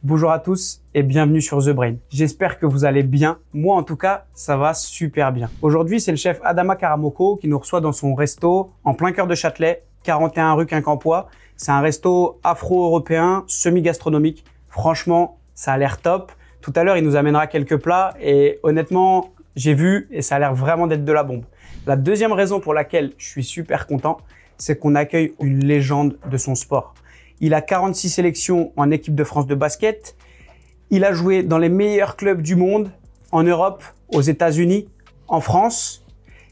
Bonjour à tous et bienvenue sur The Brain. J'espère que vous allez bien. Moi, en tout cas, ça va super bien. Aujourd'hui, c'est le chef Adama Karamoko qui nous reçoit dans son resto en plein cœur de Châtelet, 41 rue Quincampoix. C'est un resto afro-européen, semi-gastronomique. Franchement, ça a l'air top. Tout à l'heure, il nous amènera quelques plats et honnêtement, j'ai vu et ça a l'air vraiment d'être de la bombe. La deuxième raison pour laquelle je suis super content, c'est qu'on accueille une légende de son sport. Il a 46 sélections en équipe de France de basket. Il a joué dans les meilleurs clubs du monde, en Europe, aux États-Unis, en France.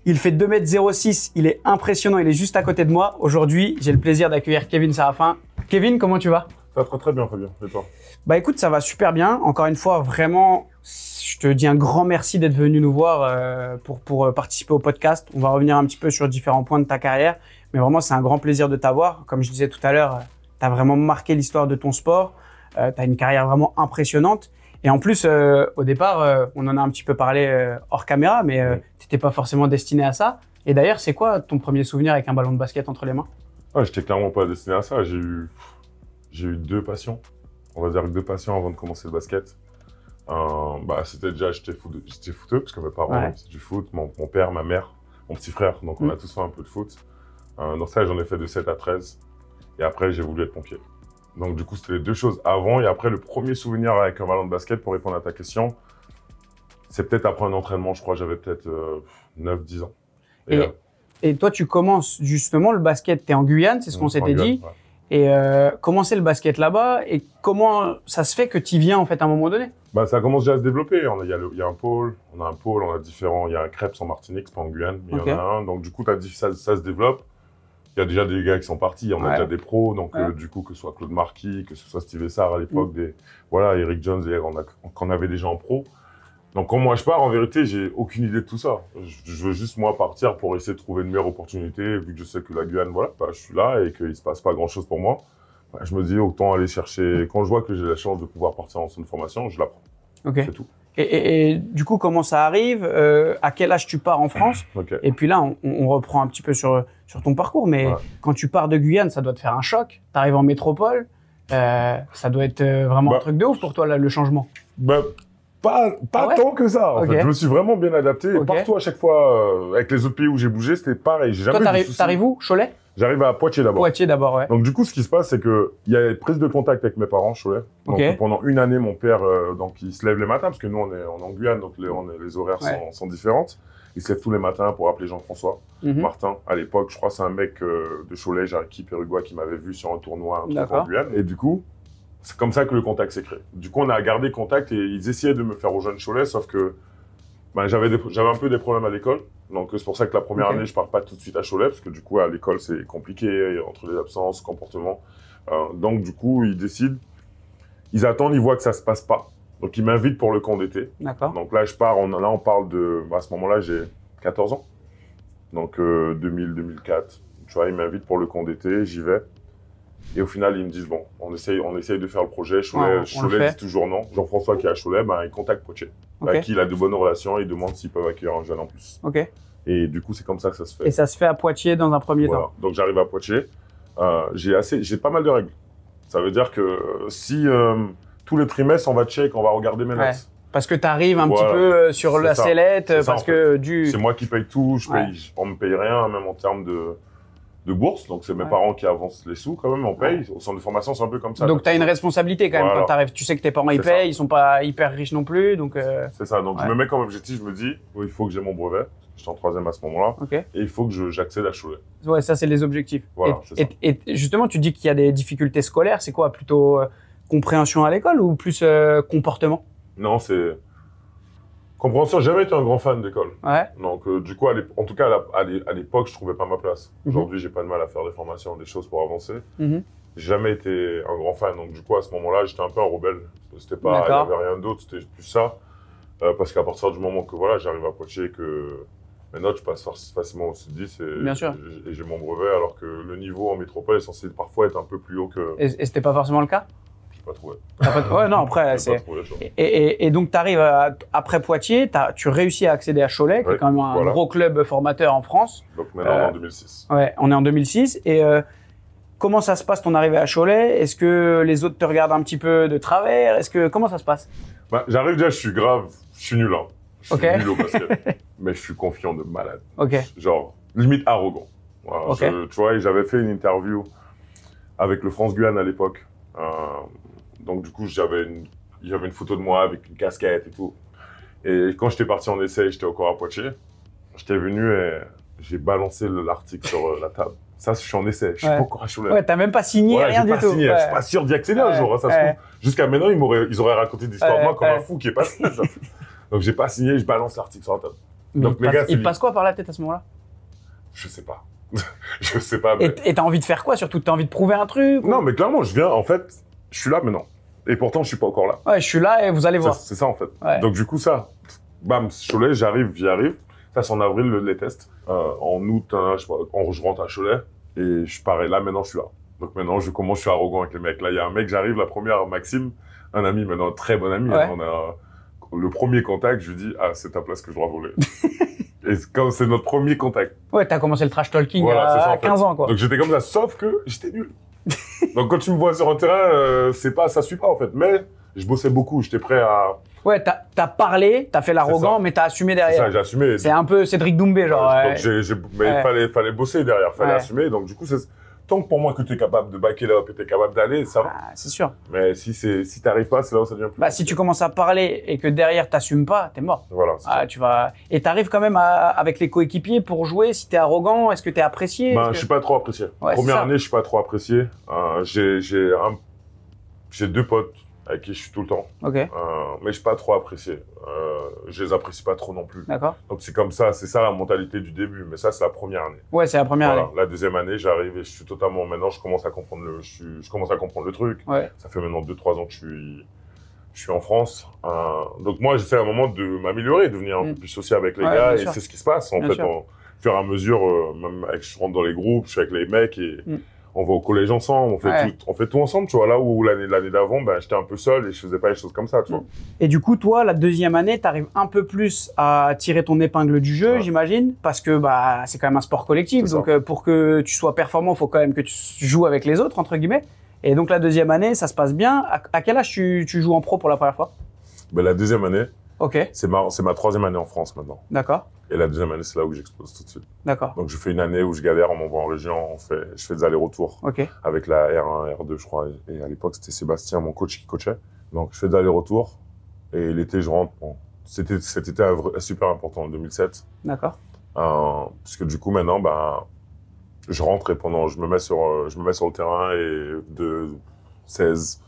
Il fait 2,06 m, il est impressionnant, il est juste à côté de moi. Aujourd'hui, j'ai le plaisir d'accueillir Kevin Sarafin. Kevin, comment tu vas? Ça va très bien, Fabien. Et toi? Bah écoute, ça va super bien. Encore une fois, vraiment, je te dis un grand merci d'être venu nous voir pour participer au podcast. On va revenir un petit peu sur différents points de ta carrière. Mais vraiment, c'est un grand plaisir de t'avoir. Comme je disais tout à l'heure, tu as vraiment marqué l'histoire de ton sport. Tu as une carrière vraiment impressionnante. Et en plus, au départ, on en a un petit peu parlé hors caméra, mais tu n'étais pas forcément destiné à ça. Et d'ailleurs, c'est quoi ton premier souvenir avec un ballon de basket entre les mains? J'étais clairement pas destiné à ça. J'ai eu deux passions. On va dire deux passions avant de commencer le basket. C'était déjà, j'étais footeux, parce que mes parents faisaient du foot. Mon père, ma mère, mon petit frère. Donc, on a tous fait un peu de foot. Dans ça, j'en ai fait de 7 à 13. Et après, j'ai voulu être pompier. Donc, du coup, c'était les deux choses avant. Et après, le premier souvenir avec un ballon de basket, pour répondre à ta question, c'est peut-être après un entraînement, je crois, j'avais peut-être 9-10 ans. Et toi, tu commences justement le basket, tu es en Guyane, c'est ce qu'on s'était dit. Ouais. Et comment c'est le basket là-bas et comment ça se fait que tu y viens en fait à un moment donné? Ça commence déjà à se développer. Il y a un pôle, on a différents. Il y a un Crêpes en Martinique, c'est pas en Guyane, mais il y en a un. Donc, du coup, ça se développe. Il y a déjà des gars qui sont partis, on a déjà des pros, donc du coup, que ce soit Claude Marquis, que ce soit Steve Essard à l'époque, Eric Jones, qu'on avait déjà en pro. Donc quand moi je pars, en vérité, j'ai aucune idée de tout ça. Je veux juste moi partir pour essayer de trouver une meilleure opportunité, vu que je sais que la Guyane, je suis là et qu'il se passe pas grand chose pour moi. Je me dis autant aller chercher, quand je vois que j'ai la chance de pouvoir partir en centre de formation, je la prends. C'est tout. Et du coup, comment ça arrive? À quel âge tu pars en France? Et puis là, on reprend un petit peu sur ton parcours. Mais quand tu pars de Guyane, ça doit te faire un choc. Tu arrives en métropole. Ça doit être vraiment un truc de ouf pour toi, là, le changement. Pas tant que ça. En fait. Je me suis vraiment bien adapté. Partout, à chaque fois, avec les autres pays où j'ai bougé, c'était pareil. Toi, t'arrives où? Cholet? J'arrive à Poitiers d'abord. Poitiers d'abord, ouais. Donc du coup, ce qui se passe, c'est que il y a une prise de contact avec mes parents, Cholet. Donc pendant une année, mon père, il se lève les matins, parce que nous, on est en Guyane, donc les horaires sont différentes. Il se lève tous les matins pour appeler Jean-François Martin. À l'époque, je crois, c'est un mec de Cholet, Jariki Périgueux, qui m'avait vu sur un tournoi en Guyane. Et du coup, c'est comme ça que le contact s'est créé. Du coup, on a gardé contact et ils essayaient de me faire rejoindre Cholet, sauf que j'avais un peu des problèmes à l'école. Donc, c'est pour ça que la première année, je pars pas tout de suite à Cholet, parce que du coup, à l'école, c'est compliqué, entre les absences, comportement. Donc, du coup, ils attendent, ils voient que ça se passe pas. Donc, ils m'invitent pour le camp d'été. Donc là, je pars, on parle à ce moment-là, j'ai 14 ans. Donc, 2000-2004. Tu vois, ils m'invitent pour le camp d'été, j'y vais. Et au final, ils me disent, bon, on essaye de faire le projet. Cholet dit toujours non. Jean-François qui est à Cholet, il contacte Poitiers. Avec qui il a de bonnes relations, il demande s'ils peuvent accueillir un jeune en plus. Et du coup, c'est comme ça que ça se fait. Et ça se fait à Poitiers dans un premier temps. Donc j'arrive à Poitiers. J'ai pas mal de règles. Ça veut dire que si tous les trimestres, on va check, on va regarder mes notes. Parce que tu arrives un petit peu sur la sellette, parce que c'est moi qui paye tout, on me paye rien, même en termes de bourse, donc c'est mes parents qui avancent les sous quand même, on paye. Au centre de formation, c'est un peu comme ça. Donc tu as une responsabilité quand même quand tu arrives. Tu sais que tes parents ils payent, ils sont pas hyper riches non plus, donc. C'est ça. Donc je me mets comme objectif, je me dis, il faut que j'ai mon brevet. J'étais en 3e à ce moment-là, et il faut que j'accède à Cholet. Ouais, ça c'est les objectifs. Voilà, et justement, tu dis qu'il y a des difficultés scolaires. C'est quoi, plutôt compréhension à l'école ou plus comportement? Non, c'est compréhension. J'ai jamais été un grand fan d'école. Donc, du coup, en tout cas, à l'époque, je trouvais pas ma place. Aujourd'hui, j'ai pas de mal à faire des formations, des choses pour avancer. J'ai jamais été un grand fan. Donc, du coup, à ce moment-là, j'étais un peu un rebelle. C'était pas, il y avait rien d'autre, c'était plus ça. Parce qu'à partir du moment que j'arrive à Poitiers, que mes notes, je passe facilement au C10 et j'ai mon brevet, alors que le niveau en métropole est censé parfois être un peu plus haut que. Et c'était pas forcément le cas? Pas trouvé. Ouais, non, après, c'est. Et donc, tu arrives après Poitiers, tu réussis à accéder à Cholet, qui est quand même un gros club formateur en France. Donc, maintenant, on est en 2006. Ouais, on est en 2006. Et Comment ça se passe ton arrivée à Cholet? Est-ce que les autres te regardent un petit peu de travers? Comment ça se passe? Bah, j'arrive déjà, je suis nul, hein. Je suis Ok. nul au basket. Mais je suis confiant de malade. Ok. Genre, limite arrogant. Voilà, Ok. tu vois, j'avais fait une interview avec le France-Guyane à l'époque. Donc, du coup, j'avais une photo de moi avec une casquette et tout. Et quand j'étais parti en essai, j'étais encore à Poitiers. J'étais venu et j'ai balancé l'article sur la table. Ça, je suis en essai. Je suis pas encore à Cholet. Ouais, t'as même pas signé, rien du tout. Signé. Je suis pas sûr d'y accéder un jour. Hein, ça se trouve. Jusqu'à maintenant, ils auraient raconté des histoires de moi comme un fou qui est passé. Donc, j'ai pas signé, je balance l'article sur la table. Mais donc, les gars, il te passe quoi par la tête à ce moment-là? Je sais pas. Je sais pas. Mais... Et t'as envie de faire quoi surtout? T'as envie de prouver un truc? Non, mais clairement, en fait, je suis là maintenant. Et pourtant, je suis pas encore là. Ouais, je suis là et vous allez voir. C'est ça, en fait. Ouais. Donc, du coup, bam, Cholet, j'y arrive. Ça, c'est en avril, les tests. En août, je sais pas, je rentre à Cholet et je parais là, maintenant, je suis là. Donc, maintenant, je suis arrogant avec les mecs. Là, il y a un mec, j'arrive, la première, Maxime, un ami, maintenant, très bon ami. Ouais. Hein, on a le premier contact, je lui dis, ah, c'est ta place que je dois voler. Et comme c'est notre premier contact. Ouais, t'as commencé le trash talking Voilà, c'est ça, à 15 ans, quoi. Donc, j'étais comme ça, sauf que j'étais nul. Donc, quand tu me vois sur un terrain, ça suit pas, en fait. Mais je bossais beaucoup, j'étais prêt à... Ouais, t'as parlé, t'as fait l'arrogant, mais t'as assumé C'est ça, derrière. j'ai assumé. C'est un peu Cédric Doumbé, genre. Donc, mais il fallait bosser derrière, fallait assumer. Donc, du coup, tant que pour moi que tu es capable de backer là, que tu es capable d'aller, ça va. Ah, c'est sûr. Mais si t'arrives pas, c'est là où ça devient plus. Bah, si tu commences à parler et que derrière t'assumes pas, t'es mort. Voilà. Ah, tu vas. Et t'arrives quand même avec les coéquipiers pour jouer. Si t'es arrogant, est-ce que t'es apprécié? Je suis pas trop apprécié. Ouais, Première année, je suis pas trop apprécié. J'ai deux potes avec qui je suis tout le temps. Ok. Mais je suis pas trop apprécié. Je les apprécie pas trop non plus. D'accord. Donc c'est comme ça, c'est ça la mentalité du début. Mais ça, c'est la première année. Ouais, c'est la première année. La deuxième année, j'arrive et je suis totalement. Maintenant, je commence à comprendre le truc. Ouais. Ça fait maintenant 2-3 ans que je suis en France. Donc moi, j'essaie à un moment de m'améliorer, de devenir un peu plus social avec les gars. Et c'est ce qui se passe en fait. Au fur et à mesure, même je rentre dans les groupes, je suis avec les mecs et on va au collège ensemble, on fait tout ensemble. Tu vois, là où l'année d'avant, j'étais un peu seul et je faisais pas les choses comme ça. Tu vois. Et du coup, toi, la deuxième année, t'arrives un peu plus à tirer ton épingle du jeu, j'imagine, parce que c'est quand même un sport collectif. Donc pour que tu sois performant, il faut quand même que tu joues avec les autres, entre guillemets. Et donc la deuxième année, ça se passe bien. À quel âge tu joues en pro pour la première fois? La deuxième année, ok. C'est ma troisième année en France maintenant. D'accord. Et la deuxième année, c'est là où j'explose tout de suite. D'accord. Donc je fais une année où je galère, on m'envoie en région, je fais des allers-retours avec la R1, R2, je crois. Et à l'époque, c'était Sébastien, mon coach, qui coachait. Donc je fais des allers-retours. Et l'été, je rentre. Bon, cet été super important en 2007. D'accord. Parce que du coup, maintenant, je rentre et je me mets sur le terrain et de 16,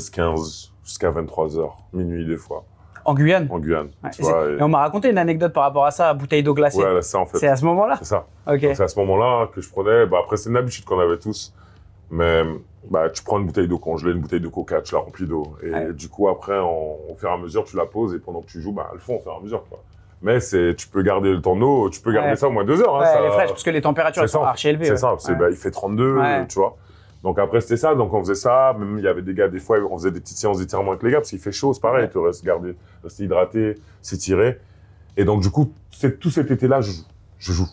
15 jusqu'à 23h, minuit des fois. En Guyane? En Guyane. Ouais, et on m'a raconté une anecdote par rapport à ça, à bouteille d'eau glacée. Ouais, c'est ça en fait. C'est à ce moment-là? C'est ça. Ok. C'est à ce moment-là que je prenais. Après, c'est une habitude qu'on avait tous. Mais tu prends une bouteille d'eau congelée, une bouteille de coca, tu la remplis d'eau. Et du coup, après, au fur et à mesure, tu la poses et pendant que tu joues, elles font au fur et à mesure. Quoi. Mais tu peux garder ton eau, tu peux garder ça au moins 2 heures. Ouais, ça, elle est fraîche parce que les températures sont archi élevées. C'est ça. Il fait 32, tu vois. Donc après, c'était ça. Donc on faisait ça. Même il y avait des gars, des fois, on faisait des petites séances d'étirement avec les gars parce qu'il fait chaud, c'est pareil. Tu restes rester hydraté, s'étirer. Et donc du coup, tout cet été-là, je joue.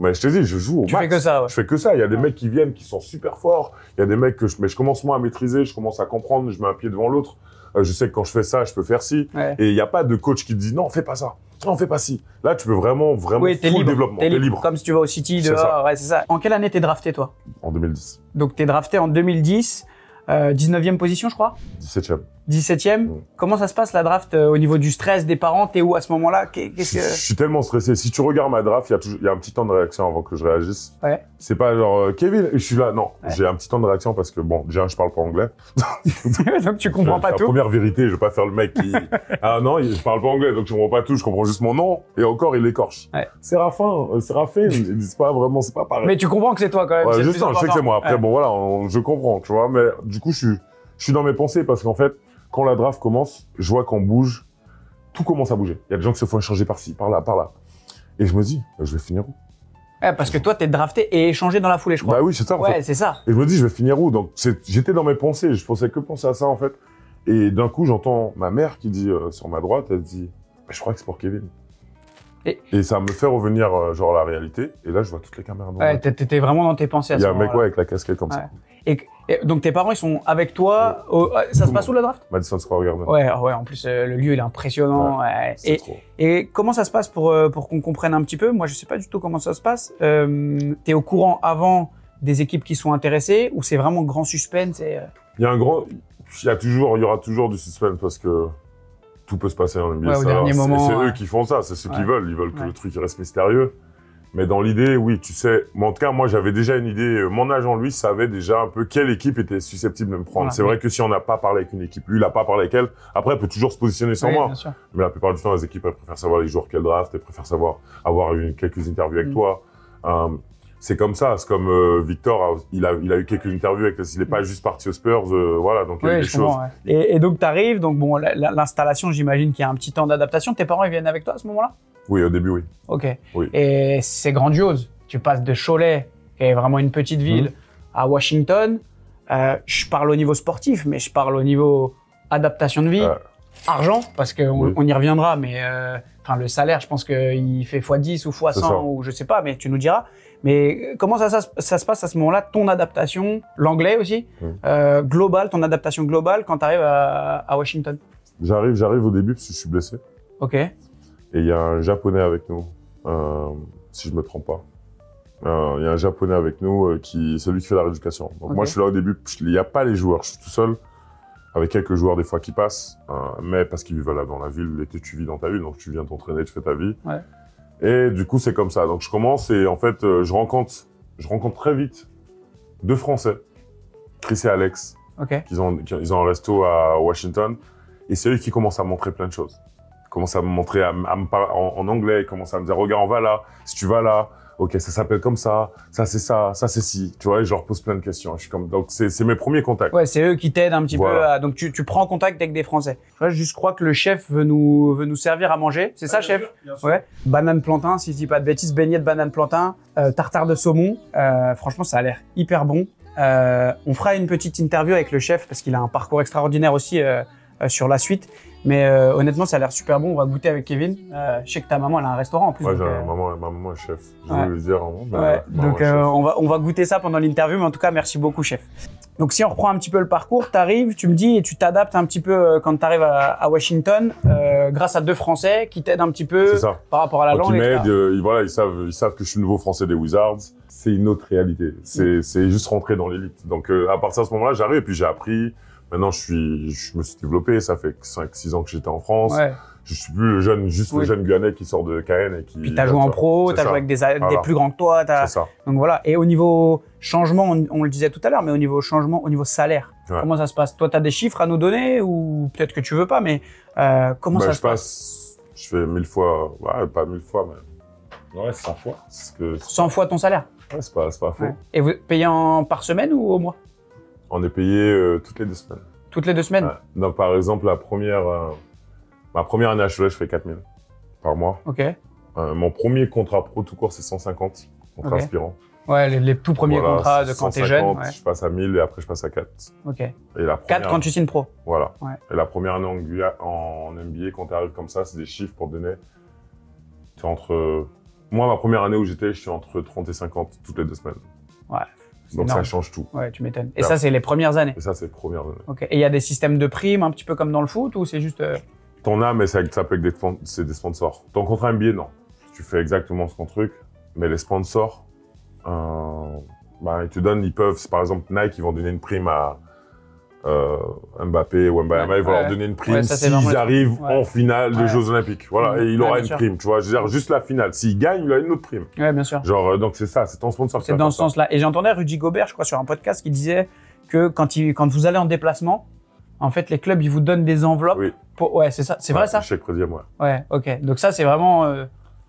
Mais je te dis, je joue au max. Tu fais que ça, ouais. Je fais que ça. Il y a des mecs qui viennent, qui sont super forts. Il y a des mecs mais je commence moi à maîtriser, je commence à comprendre, je mets un pied devant l'autre. Je sais que quand je fais ça, je peux faire ci. Ouais. Et il n'y a pas de coach qui te dit non, fais pas ça. Non, fais pas ci. Là, tu peux vraiment oui, full développement. T'es libre. Comme si tu vas au City dehors. Ouais, c'est ça. En quelle année t'es drafté, toi? En 2010. Donc t'es drafté en 2010. 19e position, je crois. 17e. 17e. Comment ça se passe la draft au niveau du stress des parents? T'es où à ce moment-là? Je suis tellement stressé. Si tu regardes ma draft, il y a un petit temps de réaction avant que je réagisse. Ouais. C'est pas genre Kevin, je suis là. Non, j'ai un petit temps de réaction parce que déjà je parle pas anglais. Donc tu comprends pas tout. La première vérité, je vais pas faire le mec qui non, je parle pas anglais, donc je comprends pas tout. Je comprends juste mon nom et encore il l'écorche. Ouais. Séraphin, ils disent pas vraiment, c'est pas pareil. Mais tu comprends que c'est toi quand même. Ouais, je sais que c'est moi. Après bon voilà, je comprends, tu vois. Mais du coup je suis dans mes pensées parce qu'en fait, quand la draft commence, je vois qu'on bouge, tout commence à bouger. Il y a des gens qui se font échanger par-ci, par-là, par-là. Et je me dis, je vais finir où? Ouais, parce que toi, t'es drafté et échangé dans la foulée, je crois. Bah oui, c'est ça. Ouais, c'est ça. Et je me dis, je vais finir où? Donc, j'étais dans mes pensées, je pensais que penser à ça, en fait. Et d'un coup, j'entends ma mère qui dit, sur ma droite, elle dit, je crois que c'est pour Kevin. Et ça me fait revenir, genre, à la réalité. Et là, je vois toutes les caméras. Ouais, t'étais vraiment dans tes pensées à ce moment-là. Il y a un mec, avec la casquette comme ça. Et donc, tes parents, ils sont avec toi. Ça se passe où, la draft? Madison Square Garden. Ouais, en plus, le lieu, il est impressionnant. Et comment ça se passe pour qu'on comprenne un petit peu? Moi, je sais pas du tout comment ça se passe. T'es au courant avant des équipes qui sont intéressées ou c'est vraiment grand suspense Il y a il y aura toujours du suspense parce que tout peut se passer en NBA. Au dernier moment. C'est eux qui font ça, c'est ceux qui veulent. Ils veulent que le truc reste mystérieux. Mais dans l'idée, oui, tu sais. Mais en tout cas, moi, j'avais déjà une idée. Mon agent, lui, savait déjà un peu quelle équipe était susceptible de me prendre. C'est vrai que si on n'a pas parlé avec une équipe, lui, il n'a pas parlé avec elle. Après, elle peut toujours se positionner sans moi. Mais la plupart du temps, les équipes, elles préfèrent savoir les joueurs qu'elles draftent. Elles préfèrent avoir quelques interviews avec toi. C'est comme ça. C'est comme Victor, il a eu quelques interviews avec. Il n'est pas juste parti aux Spurs. Voilà, donc il y a des choses. Et donc, tu arrives. Donc, bon, l'installation, j'imagine qu'il y a un petit temps d'adaptation. Tes parents, ils viennent avec toi à ce moment-là? Oui, au début, oui. Ok. Oui. Et c'est grandiose. Tu passes de Cholet, qui est vraiment une petite ville, à Washington. Je parle au niveau sportif, mais je parle au niveau adaptation de vie, argent, parce qu'on y reviendra, mais le salaire, je pense qu'il fait x10 ou x100 ou je sais pas, mais tu nous diras. Mais comment ça se passe à ce moment-là, ton adaptation, l'anglais aussi, global, ton adaptation globale quand tu arrives à Washington? J'arrive au début parce que je suis blessé. Ok. Et il y a un Japonais avec nous, si je me trompe pas. Il y a un Japonais avec nous c'est lui qui fait la rééducation. Donc moi, je suis là au début. Il n'y a pas les joueurs. Je suis tout seul avec quelques joueurs des fois qui passent, mais parce qu'ils vivent là dans la ville. L'été, tu vis dans ta ville, donc tu viens t'entraîner, tu fais ta vie. Ouais. Et du coup, c'est comme ça. Donc je commence et en fait, je rencontre très vite 2 Français, Chris et Alex, ils ont un resto à Washington. Et c'est eux qui commencent à me montrer plein de choses. Commence à me montrer, à me parler en anglais, commence à me dire, regarde, on va là, si tu vas là, ok, ça s'appelle comme ça c'est ça c'est ci, tu vois, et je leur pose plein de questions. Je suis comme, donc c'est mes premiers contacts. Ouais, c'est eux qui t'aident un petit peu donc tu prends contact avec des Français. Je crois que le chef veut nous servir à manger, c'est ça, chef? Bien sûr. Ouais. Banane plantain, si je dis pas de bêtises, beignet de banane plantain, tartare de saumon, franchement, ça a l'air hyper bon. On fera une petite interview avec le chef parce qu'il a un parcours extraordinaire aussi sur la suite. Mais honnêtement, ça a l'air super bon. On va goûter avec Kevin. Je sais que ta maman, elle a un restaurant en plus. Ouais, ma maman est chef. Je voulais le dire. Donc, on va goûter ça pendant l'interview. Mais en tout cas, merci beaucoup, chef. Donc, si on reprend un petit peu le parcours, t'arrives, tu me dis, et tu t'adaptes un petit peu quand t'arrives à Washington, grâce à 2 Français qui t'aident un petit peu par rapport à la langue. Ils m'aident. Voilà, ils savent que je suis le nouveau Français des Wizards. C'est une autre réalité. C'est juste rentrer dans l'élite. Donc, à partir de ce moment-là, j'arrive et puis j'ai appris. Maintenant, je me suis développé. Ça fait 5-6 ans que j'étais en France. Ouais. Je suis plus le jeune Guyanais qui sort de Caen et qui. Puis t'as joué en pro, t'as joué avec des plus grands que toi. C'est ça. Donc voilà. Et au niveau changement, on le disait tout à l'heure, mais au niveau changement, au niveau salaire, comment ça se passe? Toi, t'as des chiffres à nous donner ou peut-être que tu veux pas, mais comment ça se passe? Je fais 1000 fois, pas 1000 fois, mais ouais, 100 fois. 100 fois ton salaire? Ouais, c'est pas faux. Ouais. Et vous payez par semaine ou au mois? On est payé toutes les 2 semaines. Toutes les 2 semaines? Ouais. Donc, par exemple, ma première année à Cholet, je fais 4000 par mois. Ok. Mon premier contrat pro tout court, c'est 150, contrat aspirant. Ouais, les tout premiers contrats de quand t'es jeune. Ouais. Je passe à 1000 et après, je passe à 4. Ok. Et la 4 quand tu signes pro. Voilà. Ouais. Et la première année en NBA, quand t'arrives comme ça, c'est des chiffres pour donner. C'est moi, ma première année où j'étais, je suis entre 30 et 50 toutes les 2 semaines. Ouais. Donc énorme. Ça change tout. Ouais, tu m'étonnes. Et ça, c'est les premières années. Et ça, c'est les premières années. Ok. Et il y a des systèmes de primes un petit peu comme dans le foot ou c'est juste T'en as, mais ça peut être des sponsors. Ton contrat NBA, non. Tu fais exactement ce qu'on truc, mais les sponsors, ils te donnent, par exemple, Nike, ils vont donner une prime à Mbappé ou Mbappé, ils vont leur donner une prime s'ils arrivent en finale des Jeux Olympiques. Voilà, et il aura une prime, tu vois. Je veux dire, juste la finale. S'il gagne, il a une autre prime. Ouais, bien sûr. Genre, donc c'est ça, c'est ton sponsor. C'est dans ce sens-là. Et j'entendais Rudy Gobert, je crois, sur un podcast qui disait que quand vous allez en déplacement, en fait, les clubs, ils vous donnent des enveloppes. Oui. Ouais, c'est ça. C'est vrai ça? Chèque crédit, ouais. Ouais, ok. Donc ça, c'est vraiment.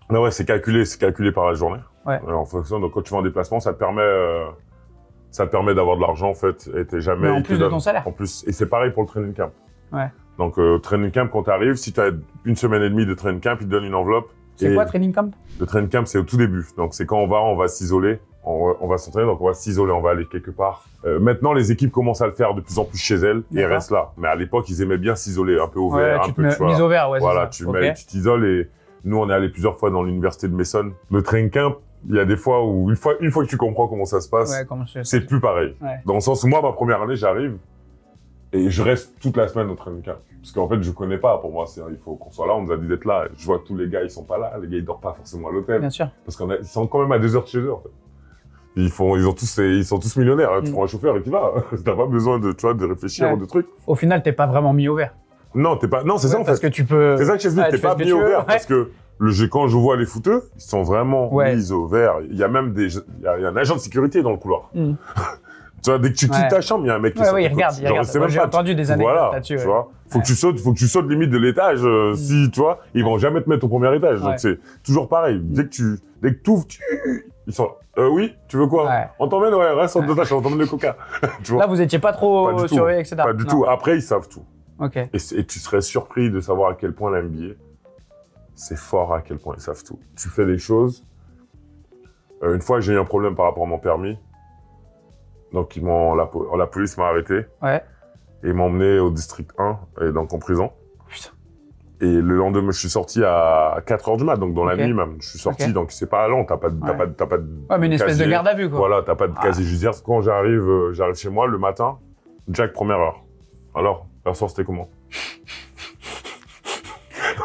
Non, ouais, c'est calculé par la journée. Ouais. En fonction. Donc quand tu vas en déplacement, ça te permet d'avoir de l'argent en fait, et t'es jamais. Mais en plus de ton salaire. En plus, et c'est pareil pour le training camp. Ouais. Donc training camp, quand t'arrives, si t'as 1 semaine et demie de training camp, ils te donnent une enveloppe. C'est quoi training camp? Le training camp, c'est au tout début. Donc c'est quand on va s'isoler, on va s'entraîner, donc on va s'isoler, on va aller quelque part. Maintenant, les équipes commencent à le faire de plus en plus chez elles et restent là. Mais à l'époque, ils aimaient bien s'isoler, un peu au vert, un peu, tu vois. Mise au vert, ouais. Voilà, tu t'isoles et Nous, on est allé plusieurs fois dans l'université de Mason. Le training camp, il y a des fois où, une fois que tu comprends comment ça se passe, c'est plus pareil. Ouais. Dans le sens où moi, ma première année, j'arrive et je reste toute la semaine au training camp. Parce qu'en fait, je connais pas. Pour moi, il faut qu'on soit là. On nous a dit d'être là. Je vois que tous les gars, ils sont pas là. Les gars, ils dorment pas forcément à l'hôtel. Bien sûr. Parce qu'ils sont quand même à 2 heures de chez eux, en fait. Ils sont tous millionnaires. Tu prends un chauffeur et tu vas. T'as pas besoin de réfléchir ou de trucs. Au final, t'es pas vraiment mis au vert. Non, c'est ça, en fait. Parce que tu peux. C'est ça que je t'explique. T'es pas mis au vert parce que quand je vois les footeux, ils sont vraiment mis au vert. Il y a même il y a un agent de sécurité dans le couloir. Tu vois, dès que tu quittes ta chambre, il y a un mec qui il regarde. J'ai entendu des anecdotes là-dessus. Tu vois, faut que tu sautes limite de l'étage. Si, tu vois, ils vont jamais te mettre au premier étage. Donc c'est toujours pareil. Dès que t'ouvres, ils sont. Oui, tu veux quoi? On t'emmène, reste en deux tâches, on t'emmène le coca. Tu vois. Là, vous étiez pas trop surveillés, etc. Pas du tout. Après, ils savent tout. Ok. Et tu serais surpris de savoir à quel point la NBA, c'est fort à quel point ils savent tout. Tu fais des choses. Une fois, j'ai eu un problème par rapport à mon permis. Donc, la police m'a arrêté. Ouais. Et ils m'ont emmené au district 1, et donc en prison. Putain. Et le lendemain, je suis sorti à 4h du mat, donc dans la nuit même. Je suis sorti, donc c'est pas long, t'as pas de mais une espèce de garde à vue, quoi. Voilà, t'as pas de casier judiciaire. Quand j'arrive chez moi le matin, Jack, première heure. Alors, hier soir, c'était comment?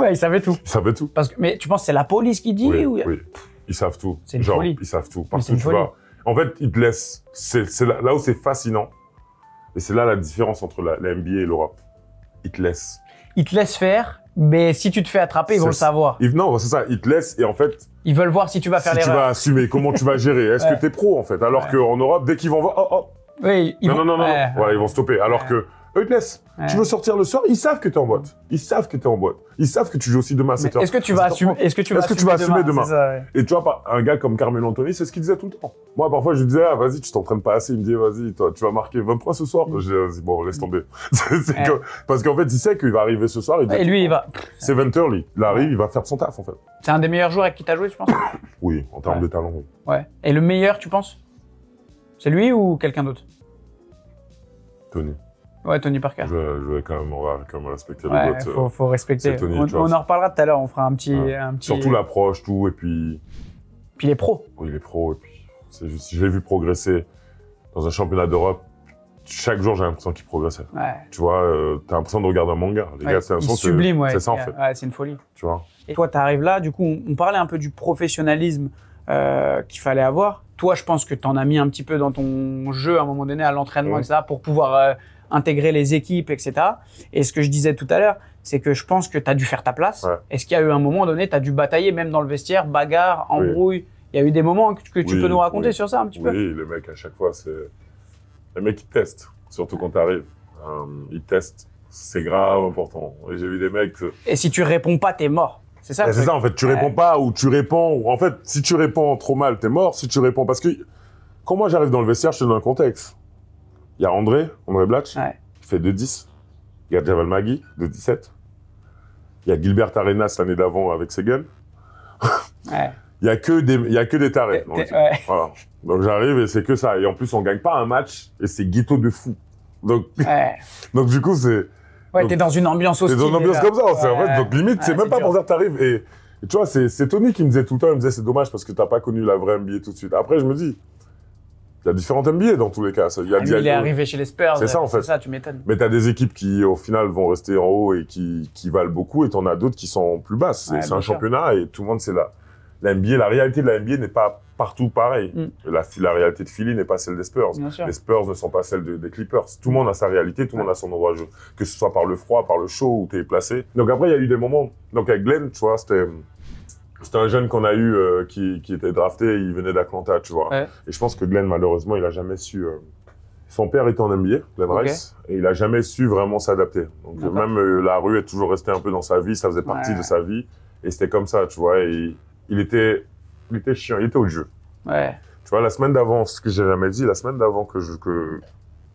Ouais, ils savaient tout. Ils savaient tout. Mais tu penses que c'est la police qui dit oui. Ils savent tout. C'est une folie. Ils savent tout. Parce que tu vas. En fait, ils te laissent. C'est là où c'est fascinant. Et c'est là la différence entre la NBA et l'Europe. Ils te laissent. Ils te laissent faire, mais si tu te fais attraper, ils vont le savoir. Non, c'est ça. Ils te laissent et en fait. Ils veulent voir si tu vas faire l'erreur. Si tu vas assumer, comment tu vas gérer. Est-ce que t'es pro en fait? Alors qu'en Europe, dès qu'ils vont voir. Oui, ils vont. Non. Voilà, ils vont stopper. Alors que. Eux, ils te laissent. Tu veux sortir le soir, ils savent que t'es en boîte. Ils savent que t'es en boîte. Ils savent que tu joues aussi demain à 7h. Est-ce que tu vas assumer, demain? Ça, Et tu vois, un gars comme Carmelo Anthony, c'est ce qu'il disait tout le temps. Moi, parfois, je lui disais, vas-y, tu t'entraînes pas assez. Il me dit, vas-y, toi, tu vas marquer 23 ce soir. Je dis, bon, laisse tomber. Parce qu'en fait, il sait qu'il va arriver ce soir. Et lui, il va. C'est 20h, lui. Il arrive, il va faire son taf, en fait. C'est un des meilleurs joueurs avec qui t'as joué, tu penses? Oui, en termes de talent, oui. Ouais. Et le meilleur, tu penses? C'est lui ou quelqu'un d'autre? Tony. Ouais, Tony Parker. On va quand même respecter le GOAT. Faut respecter. Tony, on en reparlera tout à l'heure, on fera un petit... Surtout l'approche, tout, et puis... Puis les pros. Oui, les pros, et puis... Je l'ai vu progresser dans un championnat d'Europe. Chaque jour, j'ai l'impression qu'il progressait. Ouais. Tu vois, t'as l'impression de regarder un manga. Les gars, c'est sublime, ouais. C'est ça, en fait. Ouais, c'est une folie. Tu vois. Et toi, t'arrives là, du coup, on parlait un peu du professionnalisme qu'il fallait avoir. Toi, je pense que t'en as mis un petit peu dans ton jeu, à un moment donné, à l'entraînement, etc., pour pouvoir... intégrer les équipes, etc. Et ce que je disais tout à l'heure, c'est que je pense que tu as dû faire ta place. Ouais. Est-ce qu'il y a eu un moment donné, tu as dû batailler, même dans le vestiaire, bagarre, embrouille? Oui. Il y a eu des moments que tu peux nous raconter sur ça un petit peu? Oui, les mecs, à chaque fois, les mecs, ils testent, surtout quand tu arrives. Ils testent. C'est grave important. Et j'ai vu des mecs... Et si tu réponds pas, t'es mort. C'est ça? C'est ça, en fait. Tu réponds pas ou tu réponds... En fait, si tu réponds trop mal, t'es mort. Si tu réponds... Parce que quand moi, j'arrive dans le vestiaire, je te donne un contexte. Il y a André Blatch, qui fait 2,10. Il y a Javal Magui, 2,17. Il y a Gilbert Arenas l'année d'avant avec Seguin. Ouais. Il y a que des tarés. Voilà. Donc j'arrive et c'est que ça. Et en plus, on gagne pas un match et c'est ghetto de fou. Donc, donc du coup, c'est... Ouais, t'es dans une ambiance hostile. T'es dans une ambiance comme ça. En fait, donc limite, c'est même pas pour dire que t'arrives. Et tu vois, c'est Tony qui me disait tout le temps, il me disait, c'est dommage parce que t'as pas connu la vraie NBA tout de suite. Après, je me dis... Il y a différentes NBA dans tous les cas. Il est arrivé chez les Spurs. C'est ça, en fait. C'est ça, tu m'étonnes. Mais t'as des équipes qui, au final, vont rester en haut et qui valent beaucoup, et t'en as d'autres qui sont plus basses. C'est un championnat et tout le monde, c'est là. La NBA, la réalité de la NBA n'est pas partout pareil. La réalité de Philly n'est pas celle des Spurs. Les Spurs ne sont pas celles des Clippers. Tout le monde a sa réalité, tout le monde a son endroit de jeu. Que ce soit par le froid, par le chaud, où t'es placé. Donc après, il y a eu des moments. Donc avec Glenn, tu vois, c'était un jeune qu'on a eu qui était drafté, il venait d'Atlanta, tu vois. Ouais. Et je pense que Glenn, malheureusement, il a jamais su... Son père était en NBA, Glenn Rice, et il a jamais su vraiment s'adapter. Donc même la rue est toujours restée un peu dans sa vie, ça faisait partie de sa vie, et c'était comme ça, tu vois. Et il était chiant, il était au jeu. Ouais. Tu vois, la semaine d'avant, ce que j'ai jamais dit, la semaine d'avant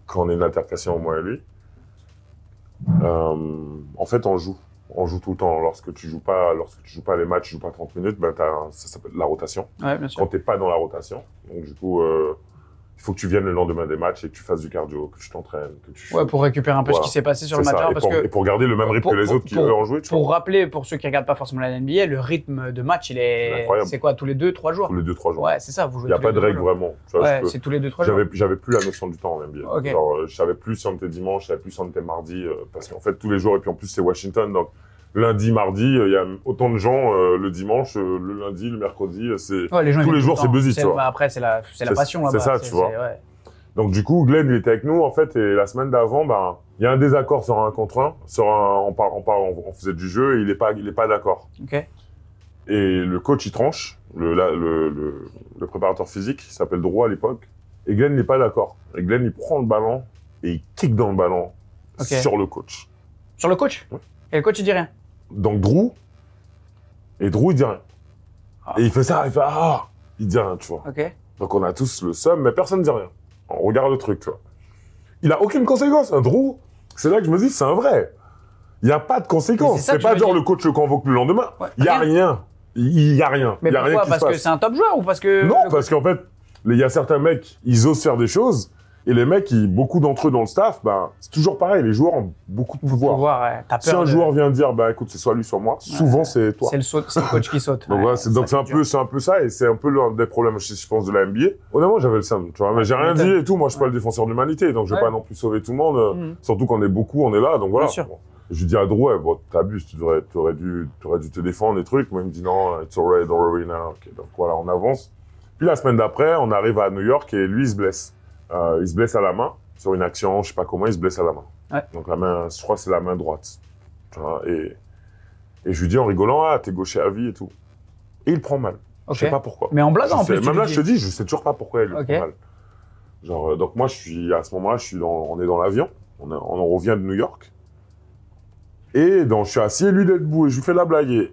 qu'on ait une altercation, moi et lui, en fait, on joue. On joue tout le temps. Lorsque tu joues pas les matchs, tu joues pas 30 minutes, ben ça s'appelle la rotation. Ouais, bien sûr. Quand t'es pas dans la rotation. Donc, du coup, il faut que tu viennes le lendemain des matchs et que tu fasses du cardio, que tu t'entraînes, que tu... Ouais, pour récupérer un peu ce qui s'est passé sur le match. Et pour garder le même rythme que les autres qui eux ont joué. Pour rappeler, pour ceux qui regardent pas forcément la NBA, le rythme de match, c'est quoi, tous les 2-3 jours? Tous les 2-3 jours. Ouais, c'est ça, vous jouez. Il n'y a pas de règle vraiment. Ouais, c'est tous les 2-3 jours. J'avais plus la notion du temps en NBA. Okay. Genre, je savais plus si on était dimanche, je savais plus si on était mardi, parce qu'en fait, tous les jours, et puis en plus, c'est Washington, donc lundi, mardi, il y a autant de gens le dimanche, le lundi, le mercredi, tous les jours, c'est busy, tu vois. Après, c'est la passion là-bas. C'est ça, tu vois. Ouais. Donc du coup, Glenn, il était avec nous, en fait, et la semaine d'avant, ben, il y a un désaccord sur un contre un, on faisait du jeu, et il est pas d'accord. Ok. Et le coach, il tranche, le préparateur physique, il s'appelle Drew à l'époque, et Glenn n'est pas d'accord. Et Glenn, il prend le ballon, et il kick dans le ballon sur le coach. Sur le coach? Ouais. Et le coach, il dit rien? Donc Drew, il dit rien. Ah. Et il fait ça, il dit rien, tu vois. Ok. Donc on a tous le seum, mais personne ne dit rien. On regarde le truc, tu vois. Il a aucune conséquence, un Drew. C'est là que je me dis, c'est un vrai. Il n'y a pas de conséquence. C'est pas genre le coach le convoque le lendemain. Il n'y a rien. Il n'y a rien. Mais pourquoi? Parce que c'est un top joueur ou parce que... Non, parce qu'en fait, il y a certains mecs, ils osent faire des choses. Et les mecs, beaucoup d'entre eux dans le staff, ben, c'est toujours pareil. Les joueurs ont beaucoup de pouvoir. Ouais. Si un joueur vient dire, bah écoute, c'est soit lui, soit moi, souvent c'est toi. C'est le coach qui saute. Donc c'est un peu ça, et c'est un peu l'un des problèmes, je pense, de la NBA. Honnêtement, j'avais le seum, tu vois, mais j'ai rien dit et tout. Moi, je suis pas le défenseur de l'humanité, donc je vais pas non plus sauver tout le monde. Surtout qu'on est beaucoup, on est là, donc voilà. Bien sûr. Bon. Je lui dis à Drew, bon, t'abuses, t'aurais dû te défendre des trucs. Moi, il me dit non, it's alright, don't worry now. Okay, donc voilà, on avance. Puis la semaine d'après, on arrive à New York et lui, il se blesse. Il se blesse à la main. Sur une action, je sais pas comment, il se blesse à la main. Ouais. Donc la main, je crois que c'est la main droite. Tu vois, et je lui dis en rigolant, t'es gaucher à vie et tout. Et il prend mal. Okay. Je sais pas pourquoi. Mais en blaguant en plus. Même là, je te dis, je sais toujours pas pourquoi il lui prend mal. Genre, donc moi, à ce moment-là, on est dans l'avion. On revient de New York. Et donc, je suis assis et lui, il est debout. Et je lui fais la blague. Et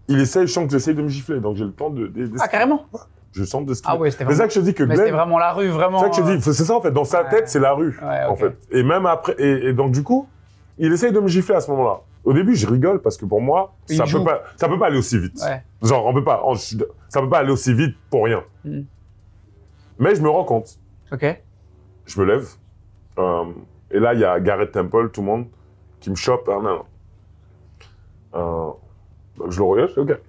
je sens que j'essaye de me gifler. Donc, j'ai le temps de ah, carrément? Ouais. Je sens de ce Ah ouais, c'était vraiment... C'est ça que je te dis que Glenn... c'était vraiment la rue, vraiment... C'est ça que je te dis, c'est ça en fait, dans sa tête, c'est la rue, en fait. Et même après, et donc du coup, il essaye de me gifler à ce moment-là. Au début, je rigole parce que pour moi, ça peut pas aller aussi vite. Ouais. Genre, ça peut pas aller aussi vite pour rien. Mais je me rends compte. Ok. Je me lève, et là, il y a Garrett Temple, tout le monde, qui me chope. Donc je le regarde, je dis ok.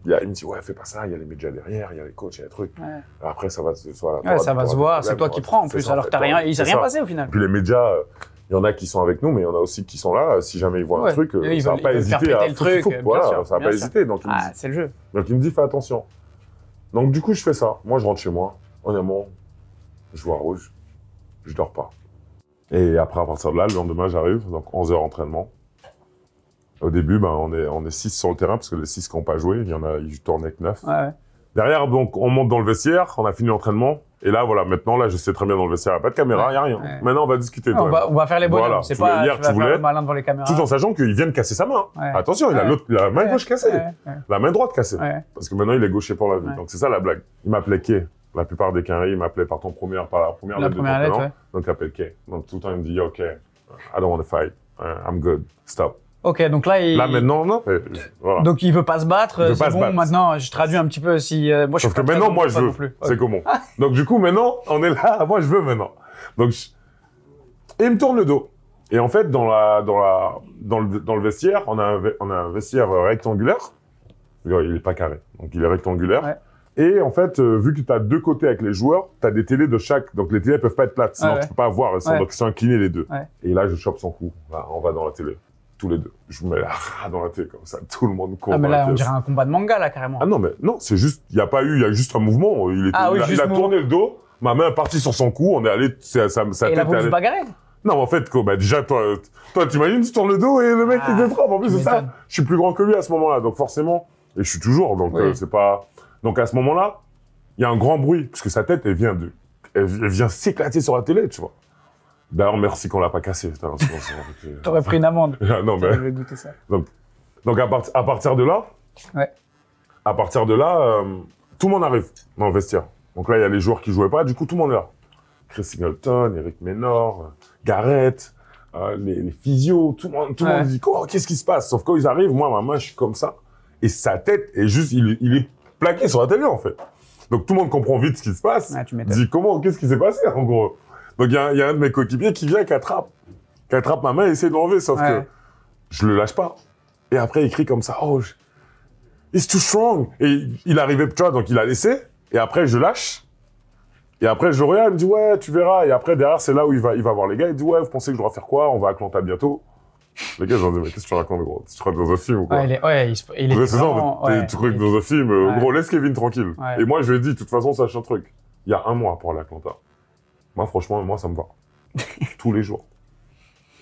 Il me dit, ouais, fais pas ça, il y a les médias derrière, il y a les coachs, il y a les trucs. Ouais. Après, ça va se voir, c'est toi qui prends en plus, alors que t'as rien, il s'est rien passé au final. Puis les médias, il y en a qui sont avec nous, mais il y en a aussi qui sont là, si jamais ils voient un truc, ça va pas hésiter à... Voilà, ça va pas hésiter. Donc, c'est le jeu. Donc il me dit, fais attention. Donc du coup, je fais ça. Moi, je rentre chez moi. Honnêtement, je vois rouge. Je dors pas. Et après, à partir de là, le lendemain, j'arrive, donc 11 heures entraînement. Au début, ben, on est 6 sur le terrain, parce que les 6 qui n'ont pas joué, ils tournent avec 9. Ouais. Derrière, donc, on monte dans le vestiaire, on a fini l'entraînement. Et là, voilà, maintenant, là, je sais très bien dans le vestiaire, il n'y a pas de caméra, il n'y a rien. Ouais. Maintenant, on va discuter. On va faire les bonhommes. Voilà. C'est pas, hier, tu vas faire le malin devant les caméras. Tout en sachant qu'il vient de casser sa main. Ouais. Attention, il a la main gauche cassée. La main droite cassée. Ouais. Parce que maintenant, il est gaucher pour la vie. Donc, c'est ça la blague. Il m'appelait Kay. La plupart des quinries, il m'appelait par la première lettre de ton prénom. Donc, il appelle Kay. Donc, tout le temps, il me dit, OK, I don't want to fight. I'm good. Stop. Ok, donc là, Là, maintenant, non. Voilà. Donc, il veut pas se battre. C'est bon, maintenant, je traduis un petit peu si, moi, je suis Sauf que maintenant, moi, je veux. C'est comment? Donc, du coup, maintenant, on est là. Moi, je veux maintenant. Donc, et il me tourne le dos. Et en fait, dans le vestiaire, on a un vestiaire rectangulaire. Il est pas carré. Donc, il est rectangulaire. Ouais. Et en fait, vu que tu as deux côtés avec les joueurs, tu as des télés de chaque. Donc, les télés peuvent pas être plates. Sinon, tu peux pas voir. Donc, ils sont inclinés les deux. Ouais. Et là, je chope son cou. Là, on va dans la télé. Tous les deux. Je me mets là, dans la télé, comme ça. Tout le monde court. Ah, mais là, on dirait un combat de manga, là, carrément. Ah non, mais non, c'est juste, il y a juste un mouvement. Il a tourné le dos, ma main est partie sur son cou, on est allé, sa tête. Et là, vous bagarrez? Non, en fait, bah, déjà, toi, t'imagines, tu tournes le dos et le mec, il détrompe. En plus, c'est ça. Je suis plus grand que lui à ce moment-là. Donc, forcément, et je suis toujours, donc, c'est pas, donc, à ce moment-là, il y a un grand bruit, parce que sa tête, elle vient s'éclater sur la télé, tu vois. D'ailleurs, merci qu'on l'a pas cassé. T'aurais pris une amende. Non, mais. J'avais goûté ça. Donc à partir de là. Ouais. À partir de là, tout le monde arrive dans le vestiaire. Donc là, il y a les joueurs qui jouaient pas. Du coup, tout le monde est là. Chris Singleton, Eric Menor, Garrett, les physios, tout le monde dit, oh, qu'est-ce qui se passe? Sauf quand ils arrivent, moi, ma main, je suis comme ça. Et sa tête est juste, il est plaqué sur la télé, en fait. Donc tout le monde comprend vite ce qui se passe. Ouais, tu dit comment, qu'est-ce qui s'est passé en gros. Donc il y a un de mes coéquipiers qui vient, qui attrape ma main et essaie de l'enlever, sauf que je le lâche pas. Et après il crie comme ça, oh, it's too strong. Et il arrivait, tu vois, donc il a laissé. Et après je lâche. Et après je le regarde, il me dit ouais, tu verras. Et après derrière c'est là où il va voir les gars. Il dit ouais, vous pensez que je dois faire quoi? On va à Atlanta bientôt. Les gars, ils ont dit, mais qu'est-ce que tu racontes, gros? Tu crois que dans un film ou quoi? Il est c'est ça, en fait. Tu crois que dans un film, gros, laisse Kevin tranquille. Et moi, je lui ai dit, de toute façon, sache un truc. Il y a un mois pour aller à Atlanta. Moi, franchement, ça me va. Tous les jours.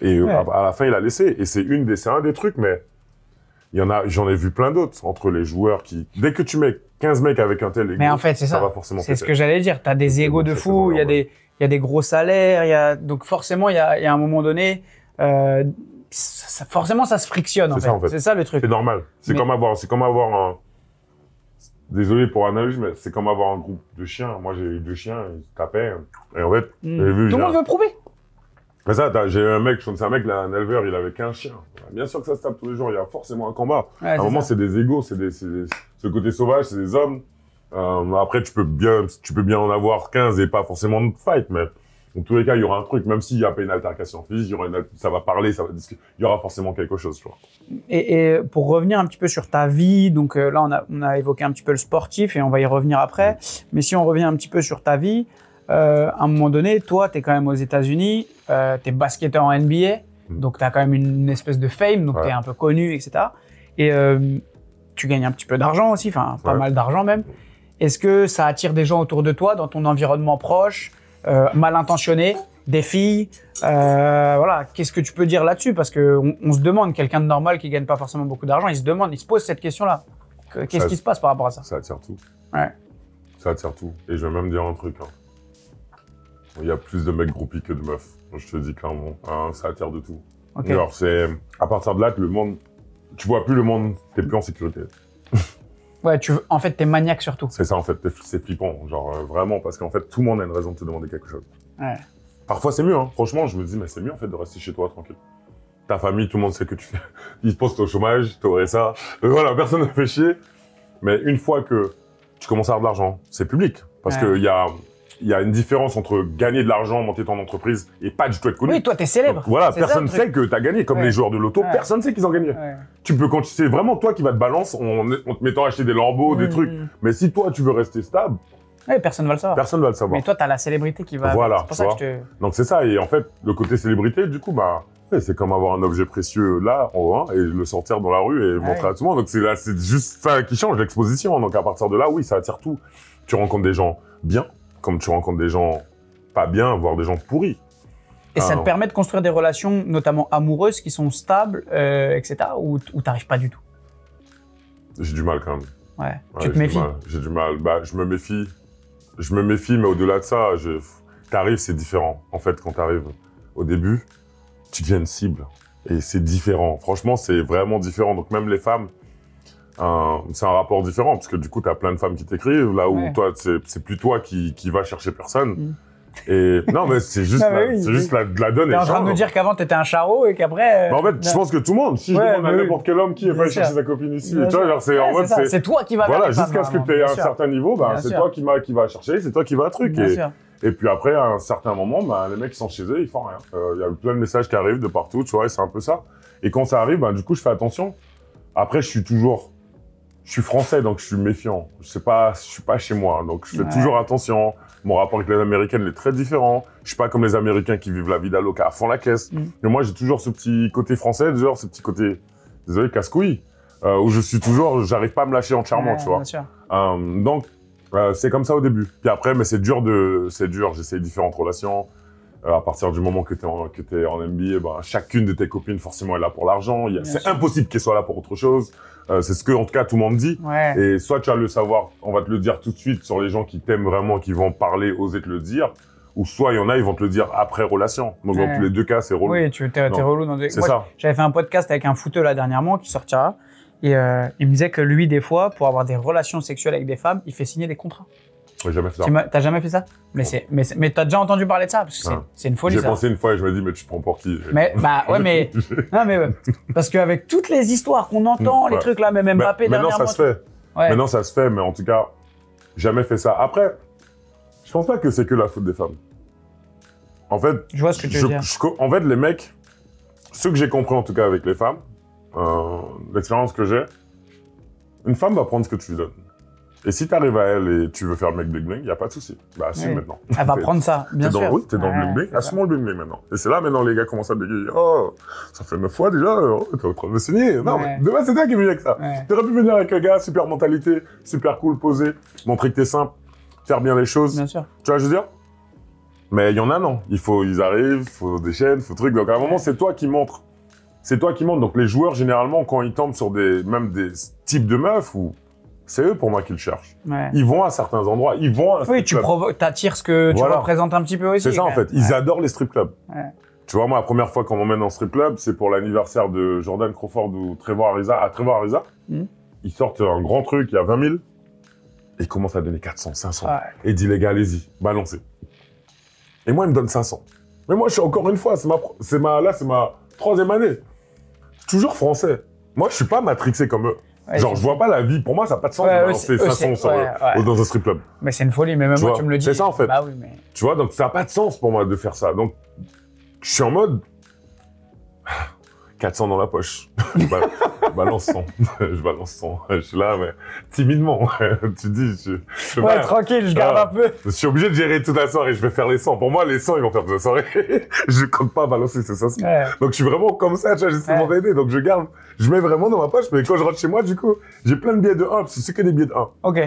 Et à la fin, il a laissé. Et c'est un des trucs, mais j'en ai vu plein d'autres entre les joueurs qui, dès que tu mets 15 mecs avec un tel ego, mais en fait, c'est ça. Va forcément c'est ce que j'allais dire. T'as des égos de fou, il y a des gros salaires, donc forcément, il y a un moment donné, forcément, ça se frictionne, en fait. C'est ça le truc. C'est normal. C'est comme avoir un, désolé pour l'analogie, mais c'est comme avoir un groupe de chiens. Moi, j'ai eu 2 chiens, ils se tapaient. Et en fait, tout le monde veut prouver. Mais ça, j'ai un mec, un éleveur, il avait 15 chiens. Bien sûr que ça se tape tous les jours, il y a forcément un combat. À un moment, c'est des égos, ce côté sauvage, c'est des hommes. Après, tu peux bien en avoir 15 et pas forcément de fight, mais dans tous les cas, il y aura un truc, même s'il n'y a pas une altercation physique, ça va parler, ça va discuter, il y aura forcément quelque chose, tu vois. Et pour revenir un petit peu sur ta vie, donc là, on a évoqué un petit peu le sportif et on va y revenir après. Mais si on revient un petit peu sur ta vie, à un moment donné, toi, tu es quand même aux États-Unis, tu es basketteur en NBA, donc tu as quand même une espèce de fame, donc tu es un peu connu, etc. Et tu gagnes un petit peu d'argent aussi, enfin, pas mal d'argent même. Est-ce que ça attire des gens autour de toi, dans ton environnement proche, mal intentionnés, des filles, voilà, qu'est-ce que tu peux dire là-dessus? Parce que on se demande, quelqu'un de normal qui gagne pas forcément beaucoup d'argent, il se pose cette question-là. Qu'est-ce qui se passe par rapport à ça? Ça attire tout. Ouais. Ça attire tout. Et je vais même dire un truc. Il y a plus de mecs groupies que de meufs. Je te dis clairement, ça attire de tout. Okay. Genre, c'est à partir de là que le monde, tu vois plus le monde, t'es plus en sécurité. Ouais, en fait, t'es maniaque surtout. C'est ça, en fait, c'est flippant, genre vraiment, parce qu'en fait, tout le monde a une raison de te demander quelque chose. Ouais. Parfois, c'est mieux, hein. Franchement, je me dis, mais c'est mieux, en fait, de rester chez toi, tranquille. Ta famille, tout le monde sait que tu fais. Ils te posent au chômage, t'aurais ça. Voilà, personne ne fait chier. Mais une fois que tu commences à avoir de l'argent, c'est public. Parce que il y a une différence entre gagner de l'argent, monter ton entreprise et pas du tout être connu. Oui, toi, t'es célèbre. Donc, voilà, personne ne sait que t'as gagné. Comme les joueurs de loto, personne ne sait qu'ils ont gagné. Tu peux continuer. C'est vraiment toi qui vas te balancer en te mettant à acheter des lambeaux, des trucs. Mais si toi, tu veux rester stable, personne va le savoir. Personne va le savoir. Mais toi, t'as la célébrité qui va. Voilà. C'est pour ça que Donc c'est ça. Et en fait, le côté célébrité, du coup, c'est comme avoir un objet précieux là, en haut, et le sortir dans la rue et montrer à tout le monde. Donc c'est juste ça qui change, l'exposition. Donc à partir de là, oui, ça attire tout. Tu rencontres des gens bien, comme tu rencontres des gens pas bien, voire des gens pourris. Et ça te permet de construire des relations, notamment amoureuses, qui sont stables, etc., ou t'arrives pas du tout? J'ai du mal quand même. Ouais. Tu te méfies? J'ai du mal. Je me méfie. Mais au-delà de ça, t'arrives, c'est différent. En fait, quand t'arrives au début, tu deviens une cible. Et c'est différent. Franchement, c'est vraiment différent. Donc même les femmes, c'est un rapport différent. Parce que du coup, t'as plein de femmes qui t'écrivent. Là où toi, c'est plus toi qui va chercher personne. Et non, mais c'est juste, de la donne. T'es en train de me dire qu'avant, t'étais un charreau et qu'après... en fait, je pense que tout le monde, si je demande à n'importe quel homme qui est pas chercher sa copine ici, tu vois, genre, c'est toi qui vas voilà, jusqu'à ce que tu aies un certain niveau, c'est toi qui va chercher, c'est toi qui va truc. Et puis après, à un certain moment, les mecs qui sont chez eux, ils font rien. Il y a plein de messages qui arrivent de partout, tu vois, et c'est un peu ça. Et quand ça arrive, du coup, je fais attention. Après, je suis français, donc je suis méfiant. Je suis pas chez moi, donc je fais toujours attention. Mon rapport avec les Américaines est très différent. Je suis pas comme les Américains qui vivent la vie d'Aloca à fond la caisse. Mais moi, j'ai toujours ce petit côté français, genre ce petit côté, désolé, casse-couille, où j'arrive pas à me lâcher entièrement, tu vois. Donc, c'est comme ça au début. Puis après, mais c'est dur. J'essaie différentes relations. À partir du moment que t'es en NBA, chacune de tes copines, forcément, est là pour l'argent. C'est impossible qu'elle soit là pour autre chose. C'est ce que, en tout cas, tout le monde dit. Et soit tu vas le savoir, on va te le dire tout de suite sur les gens qui t'aiment vraiment, qui vont parler, oser te le dire. Ou soit il y en a, ils vont te le dire après relation. Donc dans tous les deux cas, c'est relou. Oui, t'es relou dans des... C'est ça. J'avais fait un podcast avec un footeux là dernièrement qui sortira. Et il me disait que lui, des fois, pour avoir des relations sexuelles avec des femmes, il fait signer des contrats. J'ai jamais fait ça. T'as jamais fait ça? Mais t'as déjà entendu parler de ça? Parce que c'est une folie, ça. J'ai pensé une fois et je me dis, mais tu te prends pour qui? Parce qu'avec toutes les histoires qu'on entend, les trucs là, même Mbappé Maintenant, ça se fait. Maintenant, ça se fait, mais en tout cas, Jamais fait ça. Après, je pense pas que c'est que la faute des femmes. En fait, je vois ce que tu veux dire. En fait, les mecs, ce que j'ai compris en tout cas avec les femmes, l'expérience que j'ai, une femme va prendre ce que tu lui donnes. Et si tu arrives à elle et tu veux faire le mec bling-bling, il n'y a pas de souci. Bah, assume maintenant. Elle va prendre ça, bien sûr. Oui, t'es dans le bling-bling, assume le bling-bling maintenant. Et c'est là maintenant les gars commencent à bégayer. Oh, ça fait 9 fois déjà, t'es en train de me signer. Non, mais de base, c'est toi qui es venu avec ça. T'aurais pu venir avec un gars, super mentalité, super cool, posé, montrer que t'es simple, faire bien les choses. Bien sûr. Tu vois, je veux dire? Mais il y en a, non. Ils arrivent, il faut des chaînes, il faut trucs. Donc à un moment, c'est toi qui montres. C'est toi qui montres. Donc les joueurs, généralement, quand ils tombent sur même des types de meufs, c'est eux pour moi qui le cherchent. Ils vont à certains endroits, ils vont à un oui, tu attires ce que tu représentes un petit peu aussi. C'est ça en fait, ils adorent les strip clubs. Tu vois, moi, la première fois qu'on m'emmène en strip club, c'est pour l'anniversaire de Jordan Crawford ou Trevor Ariza. À Trevor Ariza, ils sortent un grand truc, il y a 20 000, et ils commencent à donner 400, 500. Et ils disent, les gars, allez-y, balancez. Et moi, ils me donnent 500. Mais moi, je suis encore une fois, c'est ma 3e année. Toujours français. Moi, je suis pas matrixé comme eux. Genre, je vois pas la vie. Pour moi, ça n'a pas de sens de balancer 500 dans un strip club. Mais c'est une folie, mais même moi, tu me le dis. C'est ça, en fait. Bah oui, mais... Tu vois, donc ça n'a pas de sens pour moi de faire ça. Donc, je suis en mode... 400 dans la poche. Je balance 100. Je balance 100. Je suis là, mais timidement. Tu dis, ouais, tranquille, je garde un peu. Je suis obligé de gérer toute la soirée. Je vais faire les 100. Pour moi, les 100, ils vont faire toute la soirée. Je compte pas balancer ces 500. Donc, je suis vraiment comme ça. Tu vois, j'essaie de m'entraider. Donc, je garde. Je mets vraiment dans ma poche. Mais quand je rentre chez moi, du coup, j'ai plein de billets de 1. Parce que c'est que des billets de 1. Ok.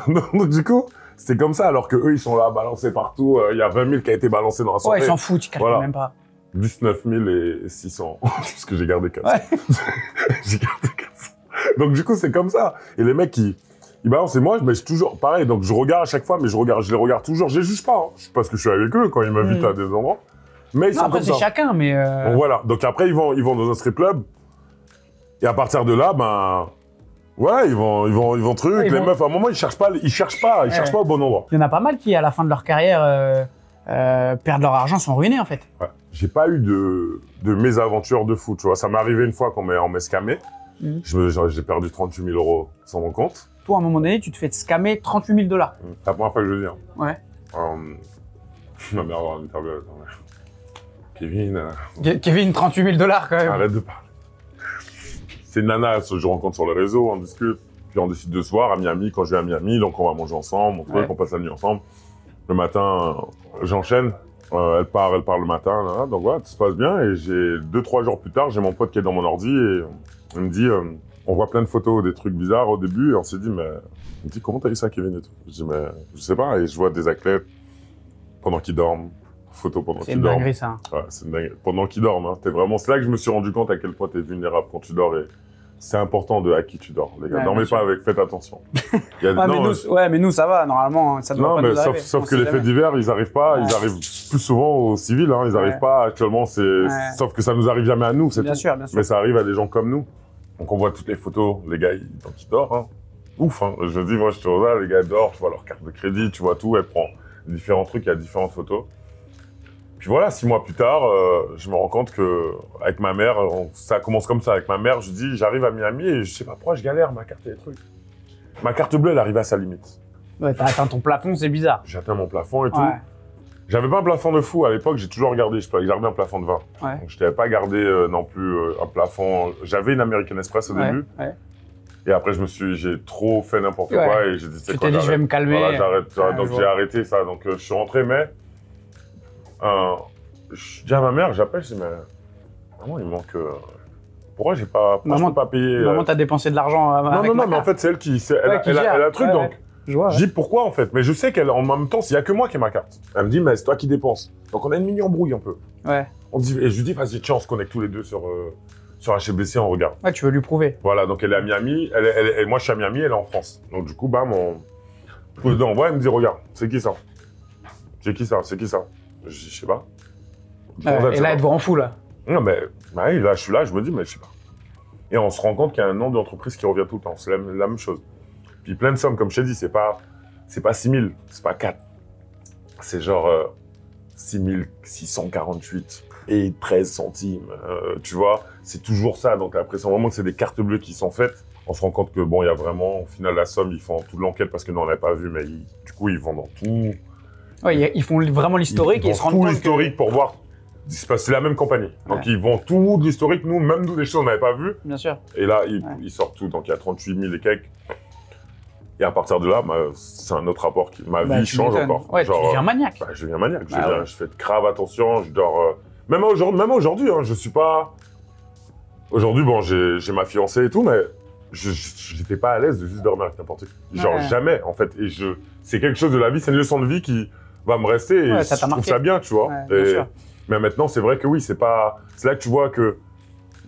Donc, du coup, c'est comme ça. Alors que eux, ils sont là, balancés partout. Il y a 20 000 qui a été balancé dans la soirée. Ouais, ils s'en foutent. Ils calculent même pas. 19 600, parce que j'ai gardé 400. J'ai gardé 400. Donc, du coup, c'est comme ça. Et les mecs, ils balancent. Et moi, mais je toujours, pareil. Donc, je regarde à chaque fois, mais je les regarde toujours. Je les juge pas, hein. Parce que je suis avec eux quand ils m'invitent à des endroits. Mais ils sont après, comme ça. c'est chacun, mais Bon, voilà. Donc, après, ils vont dans un strip club. Et à partir de là, ben, ouais, ils vont truc. Les meufs, à un moment, ils cherchent pas au bon endroit. Il y en a pas mal qui, à la fin de leur carrière, perdent leur argent, sont ruinés, en fait. Ouais. J'ai pas eu de mésaventures de fou, tu vois. Ça m'est arrivé une fois qu'on m'ait scamé. J'ai perdu 38 000 € sans mon compte. Toi, à un moment donné, tu te fais scammer 38 000 $. C'est la première fois que je le dis. Hein. Ouais. Ma mère va m'interviewer. Kevin... Kevin, 38 000 $ quand même. Arrête de parler. C'est une nana, je rencontre sur les réseaux, on discute. Puis on décide de se voir à Miami, quand je vais à Miami. Donc on va manger ensemble, on passe la nuit ensemble. Le matin, j'enchaîne. Elle part le matin, là, donc voilà, tout se passe bien. Et 2-3 jours plus tard, j'ai mon pote qui est dans mon ordi et il me dit, on voit plein de photos, des trucs bizarres au début. Et on s'est dit, mais il me dit, comment t'as eu ça, Kevin et tout. Je dis, mais je sais pas. Et je vois des athlètes pendant qu'ils dorment, photos pendant qu'ils dorment. C'est une dinguerie, ça. Ouais, c'est une dinguerie. Pendant qu'ils dorment, hein. C'est là que je me suis rendu compte à quel point t'es vulnérable quand tu dors. Et c'est important à qui tu dors, les gars. Dormez pas avec, faites attention. Mais nous, ça va, normalement, ça doit pas nous arriver. Sauf que les faits divers, ils arrivent pas, ils arrivent plus souvent aux civils, hein, ils arrivent pas actuellement, sauf que ça nous arrive jamais à nous, c'est tout. Bien sûr. Mais ça arrive à des gens comme nous. Donc on voit toutes les photos, les gars, ils dorment, hein. Ouf, hein. Je dis, moi, je suis là, les gars dorment, tu vois leur carte de crédit, tu vois tout, elle prend différents trucs, il y a différentes photos. Puis voilà, 6 mois plus tard, je me rends compte que avec ma mère, ça commence comme ça. Avec ma mère, je dis, j'arrive à Miami et je sais pas pourquoi je galère, ma carte et les trucs. Ma carte bleue, elle arrive à sa limite. Ouais, t'as atteint ton plafond, c'est bizarre. J'ai atteint mon plafond et tout. J'avais pas un plafond de fou. À l'époque, j'ai toujours gardé, je peux garder un plafond de 20. Donc je t'avais pas gardé non plus un plafond. J'avais une American Express au début. Et après, j'ai trop fait n'importe quoi et j'ai dit, c'est quoi, je vais me calmer. Voilà, j'arrête. Donc j'ai arrêté ça. Donc je suis rentré, mais je dis à ma mère, j'appelle, je dis, mais vraiment, il manque. Pourquoi j'ai pas, pas payé Maman, t'as dépensé de l'argent. Non, mais en fait, c'est elle qui. Elle a un truc, donc. Je dis pourquoi, en fait. Mais je sais qu'en même temps, il y a que moi qui ai ma carte. Elle me dit, mais c'est toi qui dépenses. Donc on a une mini-embrouille un peu. On dit, et je lui dis, vas-y, tiens, on se connecte tous les deux sur HBC, on regarde. Ouais, tu veux lui prouver. Voilà, donc elle est à Miami. Moi, je suis à Miami, elle est en France. Donc du coup, bam, elle me dit, regarde, c'est qui ça? C'est qui ça? C'est qui ça? Je dis, je sais pas. Et là, elle te voit en fou, là. Non, mais là, je suis là, je me dis, mais je sais pas. Et on se rend compte qu'il y a un nom d'entreprise qui revient tout le temps. C'est la même chose. Puis plein de sommes, comme je t'ai dit, c'est pas 6 000, c'est pas 4. C'est genre 6 648 et 13 centimes. Tu vois, c'est toujours ça. Donc, l'impression vraiment que c'est des cartes bleues qui sont faites. on se rend compte que bon, il y a vraiment, au final, la somme, ils font toute l'enquête parce que nous, on n'avait pas vu, mais du coup, ils vont dans tout. Ouais, ils font vraiment l'historique et ils se rendent compte. Tout l'historique pour voir. C'est la même compagnie. Donc, ils vont tout l'historique, même nous, des choses qu'on n'avait pas vues. Bien sûr. Et là, ils sortent tout. Donc, il y a 38 000 et quelques. Et à partir de là, c'est un autre rapport ma vie change encore. Ouais, genre, tu deviens maniaque. Je deviens maniaque. Je fais de grave attention. Je dors. Même aujourd'hui, hein, je suis pas. Aujourd'hui, bon, j'ai ma fiancée et tout, mais j'étais pas à l'aise de juste dormir avec n'importe qui. Genre, jamais, en fait. Et c'est quelque chose de la vie, c'est une leçon de vie qui va me rester. Et je trouve ça bien, tu vois. Bien sûr. Mais maintenant, c'est vrai que oui, c'est là que tu vois que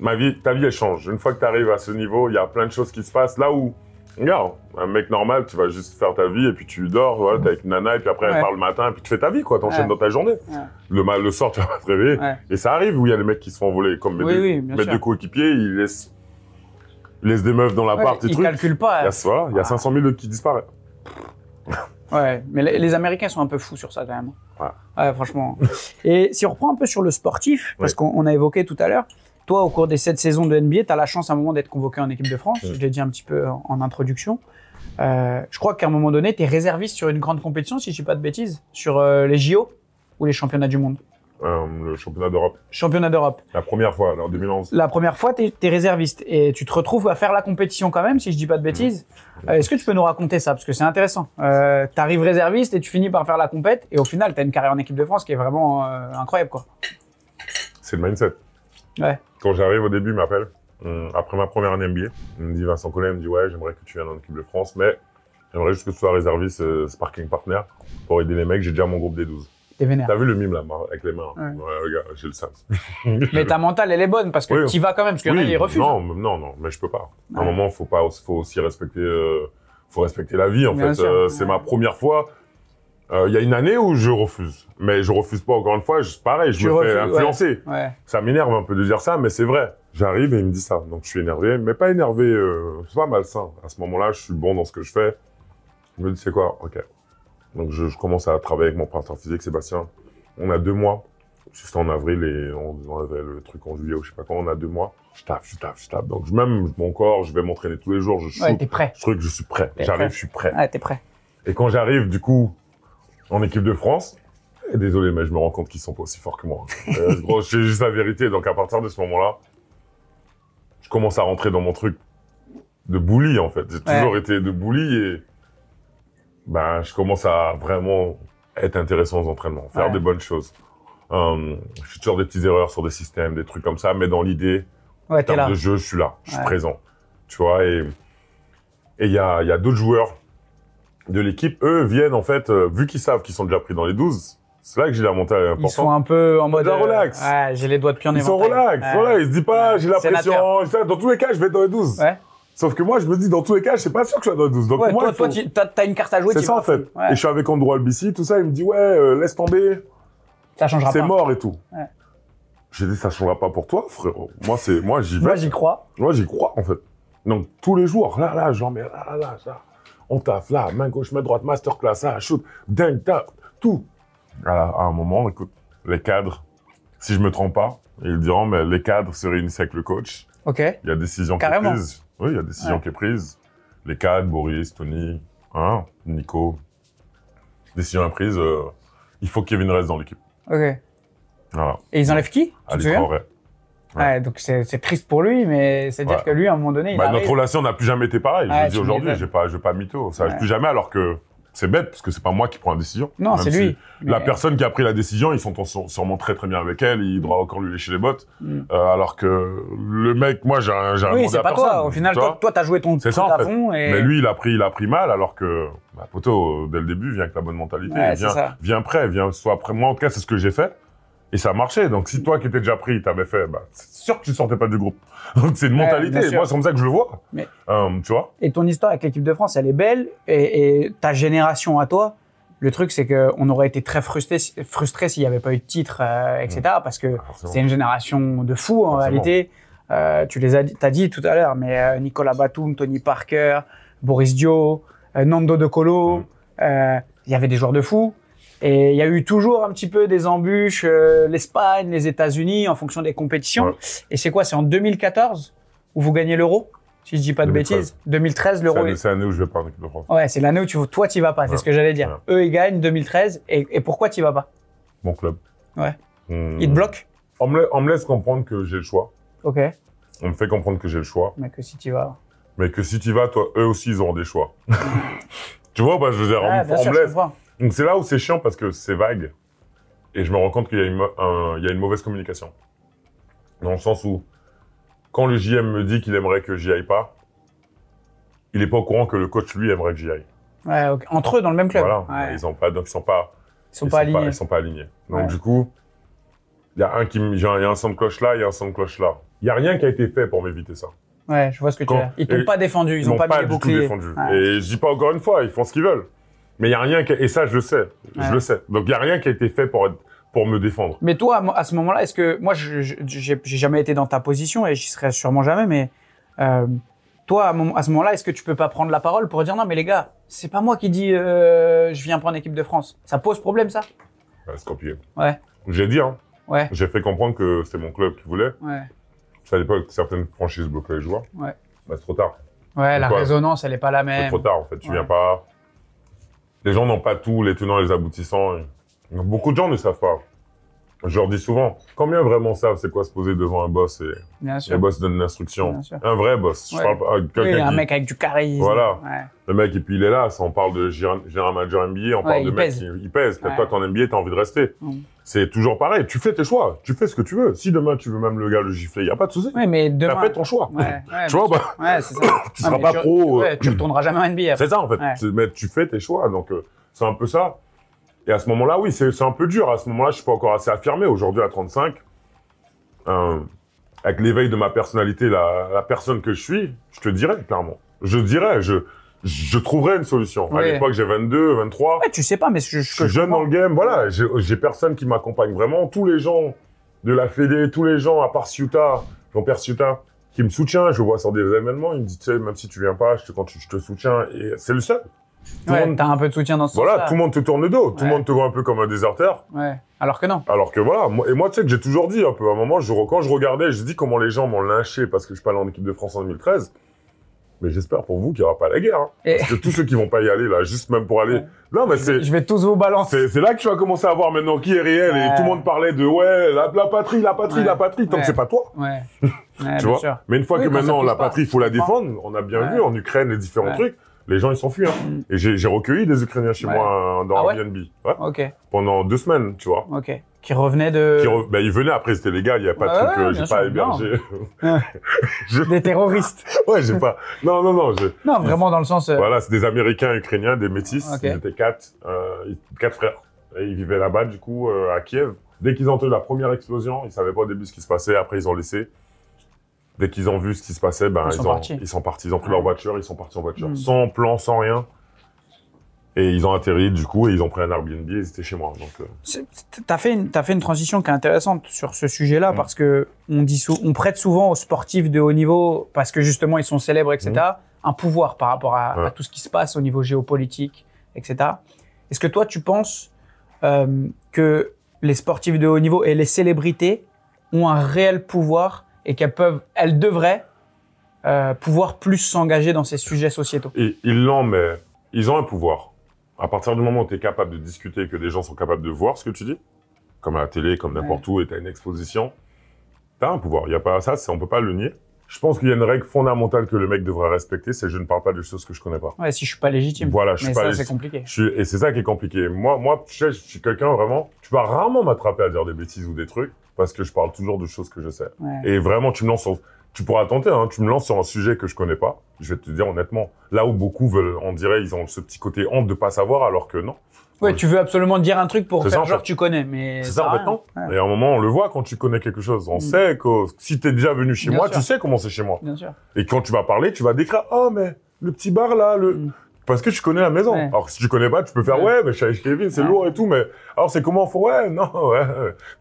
ta vie, elle change. Une fois que tu arrives à ce niveau, il y a plein de choses qui se passent. Là où, regarde, un mec normal, tu vas juste faire ta vie et puis tu dors, voilà, t'es avec une nana et puis après elle part le matin et puis tu fais ta vie, quoi. T'enchaînes dans ta journée. Le soir, tu vas pas te réveiller. Et ça arrive où il y a des mecs qui se font voler. Comme mes deux coéquipiers, ils laissent des meufs dans l'appart et tout. Ils calculent pas. Il y a 500 000 qui disparaissent. Ouais, mais les Américains sont un peu fous sur ça quand même. Ouais, franchement. Et si on reprend un peu sur le sportif, parce qu'on a évoqué tout à l'heure, toi, au cours des 7 saisons de NBA, tu as la chance à un moment d'être convoqué en équipe de France. Je l'ai dit un petit peu en introduction. Je crois qu'à un moment donné, tu es réserviste sur une grande compétition, si je ne dis pas de bêtises, sur les JO ou les championnats du monde. Le championnat d'Europe. Championnat d'Europe. La première fois, en 2011. La première fois, tu es réserviste et tu te retrouves à faire la compétition quand même, si je dis pas de bêtises. Est-ce que tu peux nous raconter ça? Parce que c'est intéressant. Tu arrives réserviste et tu finis par faire la compète et au final, tu as une carrière en équipe de France qui est vraiment incroyable, quoi. C'est le mindset. Ouais. Quand j'arrive au début, il m'appelle. Après ma première année NBA, il me dit, Vincent Collet, il me dit, ouais, j'aimerais que tu viennes en équipe de France, mais j'aimerais juste que tu sois réserviste sparking partner pour aider les mecs. J'ai déjà mon groupe des 12. T'es vénère. T'as vu le mime là, avec les mains? Ouais, regarde, j'ai le sens. Mais ta mentale, elle est bonne parce que tu vas quand même, parce qu'il y en a qui refusent. Non, mais je peux pas. À un moment, faut aussi respecter, faut respecter la vie, en fait. C'est ma première fois. Il y a une année où je refuse. Mais je refuse pas encore une fois. Pareil, je me fais influencer. Ça m'énerve un peu de dire ça, mais c'est vrai. J'arrive et il me dit ça. Donc je suis énervé, mais pas énervé, c'est pas malsain. À ce moment-là, je suis bon dans ce que je fais. Je me dis, c'est quoi? Ok. Donc, je commence à travailler avec mon préparateur physique, Sébastien. On a 2 mois. C'était en avril et on avait le truc en juillet ou je sais pas quand. On a 2 mois. Je tape. Donc, même mon corps, je vais m'entraîner tous les jours. Je shoot. T'es prêt. Je suis prêt. J'arrive, je suis prêt. Ouais, t'es prêt. Et quand j'arrive, du coup, en équipe de France, désolé, mais je me rends compte qu'ils sont pas aussi forts que moi. Gros, c'est juste la vérité. Donc, à partir de ce moment-là, je commence à rentrer dans mon truc de bully, en fait. J'ai toujours été de bully et je commence à vraiment être intéressant aux entraînements, faire des bonnes choses. Je fais toujours des petites erreurs sur des systèmes, des trucs comme ça, mais dans l'idée, en termes de jeu, je suis là, je suis présent. Tu vois, et il y a d'autres joueurs de l'équipe, eux viennent en fait, vu qu'ils savent qu'ils sont déjà pris dans les 12, c'est là que j'ai la montée importante. Ils sont un peu en mode relax. J'ai les doigts de pied en éventail. Ils sont relax, voilà, ils se disent pas, j'ai la pression, dans tous les cas, je vais être dans les 12. Sauf que moi, je me dis, dans tous les cas, je suis pas sûr que je sois dans le 12. Donc, moi, toi, t'as une carte à jouer. C'est ça, en fait. Et je suis avec Andrew Albici, tout ça, il me dit, laisse tomber. Ça changera pas. C'est mort et tout. J'ai dit, ça changera pas pour toi, frérot. Moi, j'y vais. Moi, j'y crois. Moi, j'y crois, en fait. Donc, tous les jours, là, j'en mets, là. On taffe, là, main gauche, main droite, masterclass, ça, shoot, dingue, tout. À un moment, écoute, les cadres, si je me trompe pas, ils diront, mais les cadres se réunissent avec le coach. Ok. Il y a décision qui est prise. Oui, il y a décision qui est prise. Les cadres, Boris, Tony, Nico. Décision est prise. Il faut que Kevin reste dans l'équipe. Ok. Voilà. Et ils enlèvent qui? Ali Traoré. Ouais, donc c'est triste pour lui, mais c'est-à-dire que lui, à un moment donné, notre relation n'a plus jamais été pareille. Je le dis aujourd'hui, je vais pas mytho. Ça plus jamais, alors que c'est bête, parce que c'est pas moi qui prends la décision. Non, c'est lui. La personne qui a pris la décion, ils sont sûrement très très bien avec elle, il doit encore lui lécher les bottes. Alors que le mec, moi, j'ai un oui, c'est pas toi. Au final, toi, t'as joué ton truc à fond. Mais lui, il a pris mal, alors que, poto, dès le début, viens avec la bonne mentalité. Viens prêt, sois prêt. Moi, en tout cas, c'est ce que j'ai fait. Et ça a marché. Donc, si toi qui étais déjà pris, t'avais fait, c'est sûr que tu sortais pas du groupe. Donc, c'est une mentalité. Moi, c'est comme ça que je le vois. Mais, tu vois. Et ton histoire avec l'équipe de France, elle est belle. Et ta génération à toi, le truc, c'est qu'on aurait été très frustré s'il n'y avait pas eu de titre, etc. Parce que c'est une génération de fous, en réalité. Tu les t'as dit tout à l'heure, mais Nicolas Batum, Tony Parker, Boris Dio, Nando De Colo, il y avait des joueurs de fous. Et il y a eu toujours un petit peu des embûches, l'Espagne, les États-Unis, en fonction des compétitions. Et c'est quoi? C'est en 2014 où vous gagnez l'Euro? Si je dis pas de 2013. bêtises. 2013, l'Euro. C'est l'année où je vais pas en équipe de France. Ouais, c'est l'année où toi, tu vas pas. C'est ce que j'allais dire. Ouais. Eux, ils gagnent 2013. Et pourquoi tu vas pas? Mon club. Ouais. Ils te bloquent? On me laisse comprendre que j'ai le choix. Ok. On me fait comprendre que j'ai le choix. Mais que si tu vas. Mais que si tu vas, toi, eux aussi, ils auront des choix. Tu vois, bah, je veux dire, Ouais, bien sûr, me je laisse. comprends. Donc c'est là où c'est chiant parce que c'est vague. Et je me rends compte qu'il y a une mauvaise communication. Dans le sens où, quand le JM me dit qu'il aimerait que j'y aille pas, il est pas au courant que le coach, lui, aimerait que j'y aille. Ouais, ok. Entre eux, dans le même club. Voilà. Ouais. Ils sont pas alignés. Ils sont pas alignés. Donc Ouais. du coup, il y a il y a un son de cloche là, il y a un son de cloche là. Il y a rien qui a été fait pour m'éviter ça. Ouais, je vois ce que tu veux dire. Ils t'ont pas défendu, ils ont pas mis les du tout boucliers. défendu. Ouais. Et je dis pas encore une fois, ils font ce qu'ils veulent. Mais il y a rien et ça je le sais, Ouais. je le sais. Donc il y a rien qui a été fait pour me défendre. Mais toi, à ce moment-là, est-ce que moi, j'ai jamais été dans ta position et j'y serai sûrement jamais, mais toi, à ce moment-là, est-ce que tu peux pas prendre la parole pour dire non, mais les gars, c'est pas moi qui dis je viens prendre l'équipe de France. Ça pose problème, ça? Ouais, c'est compliqué. Ouais. J'ai dit, hein. Ouais. J'ai fait comprendre que c'est mon club qui voulait. Ouais. À l'époque, certaines franchises bloquaient les joueurs. Ouais. Bah, c'est trop tard. Ouais, la Quoi, résonance, elle est pas la C'est même. trop tard, en fait. Tu Ouais. viens pas. Les gens n'ont pas tout, les tenants et les aboutissants. Beaucoup de gens ne savent pas. Je leur dis souvent, combien vraiment savent c'est quoi se poser devant un boss et Bien le sûr. boss donne l'instruction. Bien sûr. Un vrai boss. Je Ouais. parle pas Oui, quelqu'un un qui... mec avec du charisme. Voilà. Ouais. Le mec, et puis il est là, on parle de général manager NBA, on parle il de mec pèse. il pèse. Peut-être Ouais. toi, ton NBA, t'as envie de rester. Mm. C'est toujours pareil. Tu fais tes choix. Tu fais ce que tu veux. Si demain, tu veux même le gars le gifler, il n'y a pas de souci. Ouais, mais demain. T'as fait ton choix. Ouais, ouais, Tu vois, bien bah, sûr. Ouais, c'est ça. tu Ouais, seras mais pas pro. Ouais, tu retourneras jamais en NBA. C'est ça, en fait. Ouais. Mais tu fais tes choix. Donc, c'est un peu ça. Et à ce moment-là, oui, c'est un peu dur. À ce moment-là, je suis pas encore assez affirmé. Aujourd'hui, à 35, avec l'éveil de ma personnalité, la personne que je suis, je te dirais, clairement. Je dirais, je trouverais une solution. À Oui. l'époque, j'ai 22, 23. Ouais, tu sais pas, mais Je suis jeune dans le game, voilà. J'ai personne qui m'accompagne vraiment. Tous les gens de la Fédé, tous les gens, à part Ciuta, Jean-Pierre Ciuta, qui me soutient, je le vois sur des événements, il me dit, tu sais, même si tu viens pas, je te soutiens. Et c'est le seul. Tout le Ouais, monde- t'as un peu de soutien dans ce Voilà, sens-là. tout le monde te tourne le dos. Tout le Ouais. monde te voit un peu comme un déserteur. Ouais, alors que non. Alors que voilà, moi, tu sais que j'ai toujours dit un peu, à un moment, quand je regardais, je dis comment les gens m'ont lynché parce que je suis pas allé en équipe de France en 2013. Mais j'espère pour vous qu'il n'y aura pas la guerre. Hein. Et- Parce que tous ceux qui vont pas y aller, là, juste même pour aller. Ouais. Non, mais c'est. Je vais tous vous balancer. C'est là que tu vas commencer à voir maintenant qui est réel Ouais. et tout le monde parlait de ouais, la patrie, Ouais. la patrie, tant Ouais. que c'est pas toi. Ouais. Ouais, bien Tu vois. sûr. Mais une fois Oui, que quand ça maintenant pousse la pas. patrie, il faut la Je comprends. défendre, on a bien Ouais. vu en Ukraine les différents Ouais. trucs, les gens ils s'enfuient. Hein. Mm. Et j'ai recueilli des Ukrainiens chez Ouais. moi dans Ah ouais Airbnb. Ouais. Ok, Pendant 2 semaines, tu vois. ok. Qui revenait de... Ben, ils venaient après, c'était légal, il n'y a pas de Ouais, truc, ouais, j'ai bien pas sûr, hébergé. Des terroristes. Ouais, j'ai pas. Non. Non, vraiment dans le sens... Voilà, c'est des Américains ukrainiens, des métis. Ok. Ils étaient 4 frères. Et ils vivaient là-bas, du coup, à Kiev. Dès qu'ils ont entendu la première explosion, ils savaient pas au début ce qui se passait. Après, ils ont laissé. Dès qu'ils ont vu ce qui se passait, ben, Ils sont partis. ils sont partis. Ils ont pris leur voiture, ils sont partis en voiture. Mm. Sans plan, sans rien. Et ils ont atterri, du coup, et ils ont pris un Airbnb et ils étaient chez moi. Donc, T'as fait une transition qui est intéressante sur ce sujet-là Mm. parce que on prête souvent aux sportifs de haut niveau parce que justement ils sont célèbres, etc. Un pouvoir par rapport à tout ce qui se passe au niveau géopolitique, etc. Est-ce que toi tu penses que les sportifs de haut niveau et les célébrités ont un réel pouvoir et elles devraient pouvoir plus s'engager dans ces sujets sociétaux? Et ils l'ont, mais ils ont un pouvoir. À partir du moment où tu es capable de discuter et que des gens sont capables de voir ce que tu dis, comme à la télé, comme n'importe où, et tu as une exposition, tu as un pouvoir. Il y a pas ça, on peut pas le nier. Je pense qu'il y a une règle fondamentale que le mec devrait respecter, c'est je ne parle pas de choses que je connais pas. Ouais, si je suis pas légitime. Voilà, je Mais suis pas ça, légitime. c'est compliqué. Et c'est ça qui est compliqué. Moi, tu sais, je suis quelqu'un vraiment, tu vas rarement m'attraper à dire des bêtises ou des trucs, parce que je parle toujours de choses que je sais. Ouais. Et vraiment, tu pourras tenter, hein, tu me lances sur un sujet que je connais pas, je vais te dire honnêtement, là où beaucoup veulent, on dirait, ils ont ce petit côté honte de pas savoir, alors que non. Ouais, tu veux absolument dire un truc pour C'est faire ça, en genre fait. tu connais, mais C'est ça ça, en a fait, rien. non. Ouais, Et à un moment, on le voit quand tu connais quelque chose. On sait que si t'es déjà venu chez Bien moi, sûr. tu sais comment c'est chez moi. bien sûr. Et quand tu vas parler, tu vas décrire, oh, mais le petit bar là, parce que tu connais la maison. Ouais. Alors, si tu connais pas, tu peux faire, Ouais. ouais, mais je suis avec Kevin, c'est Ouais. lourd et tout, mais alors c'est comment faut, ouais, non, ouais,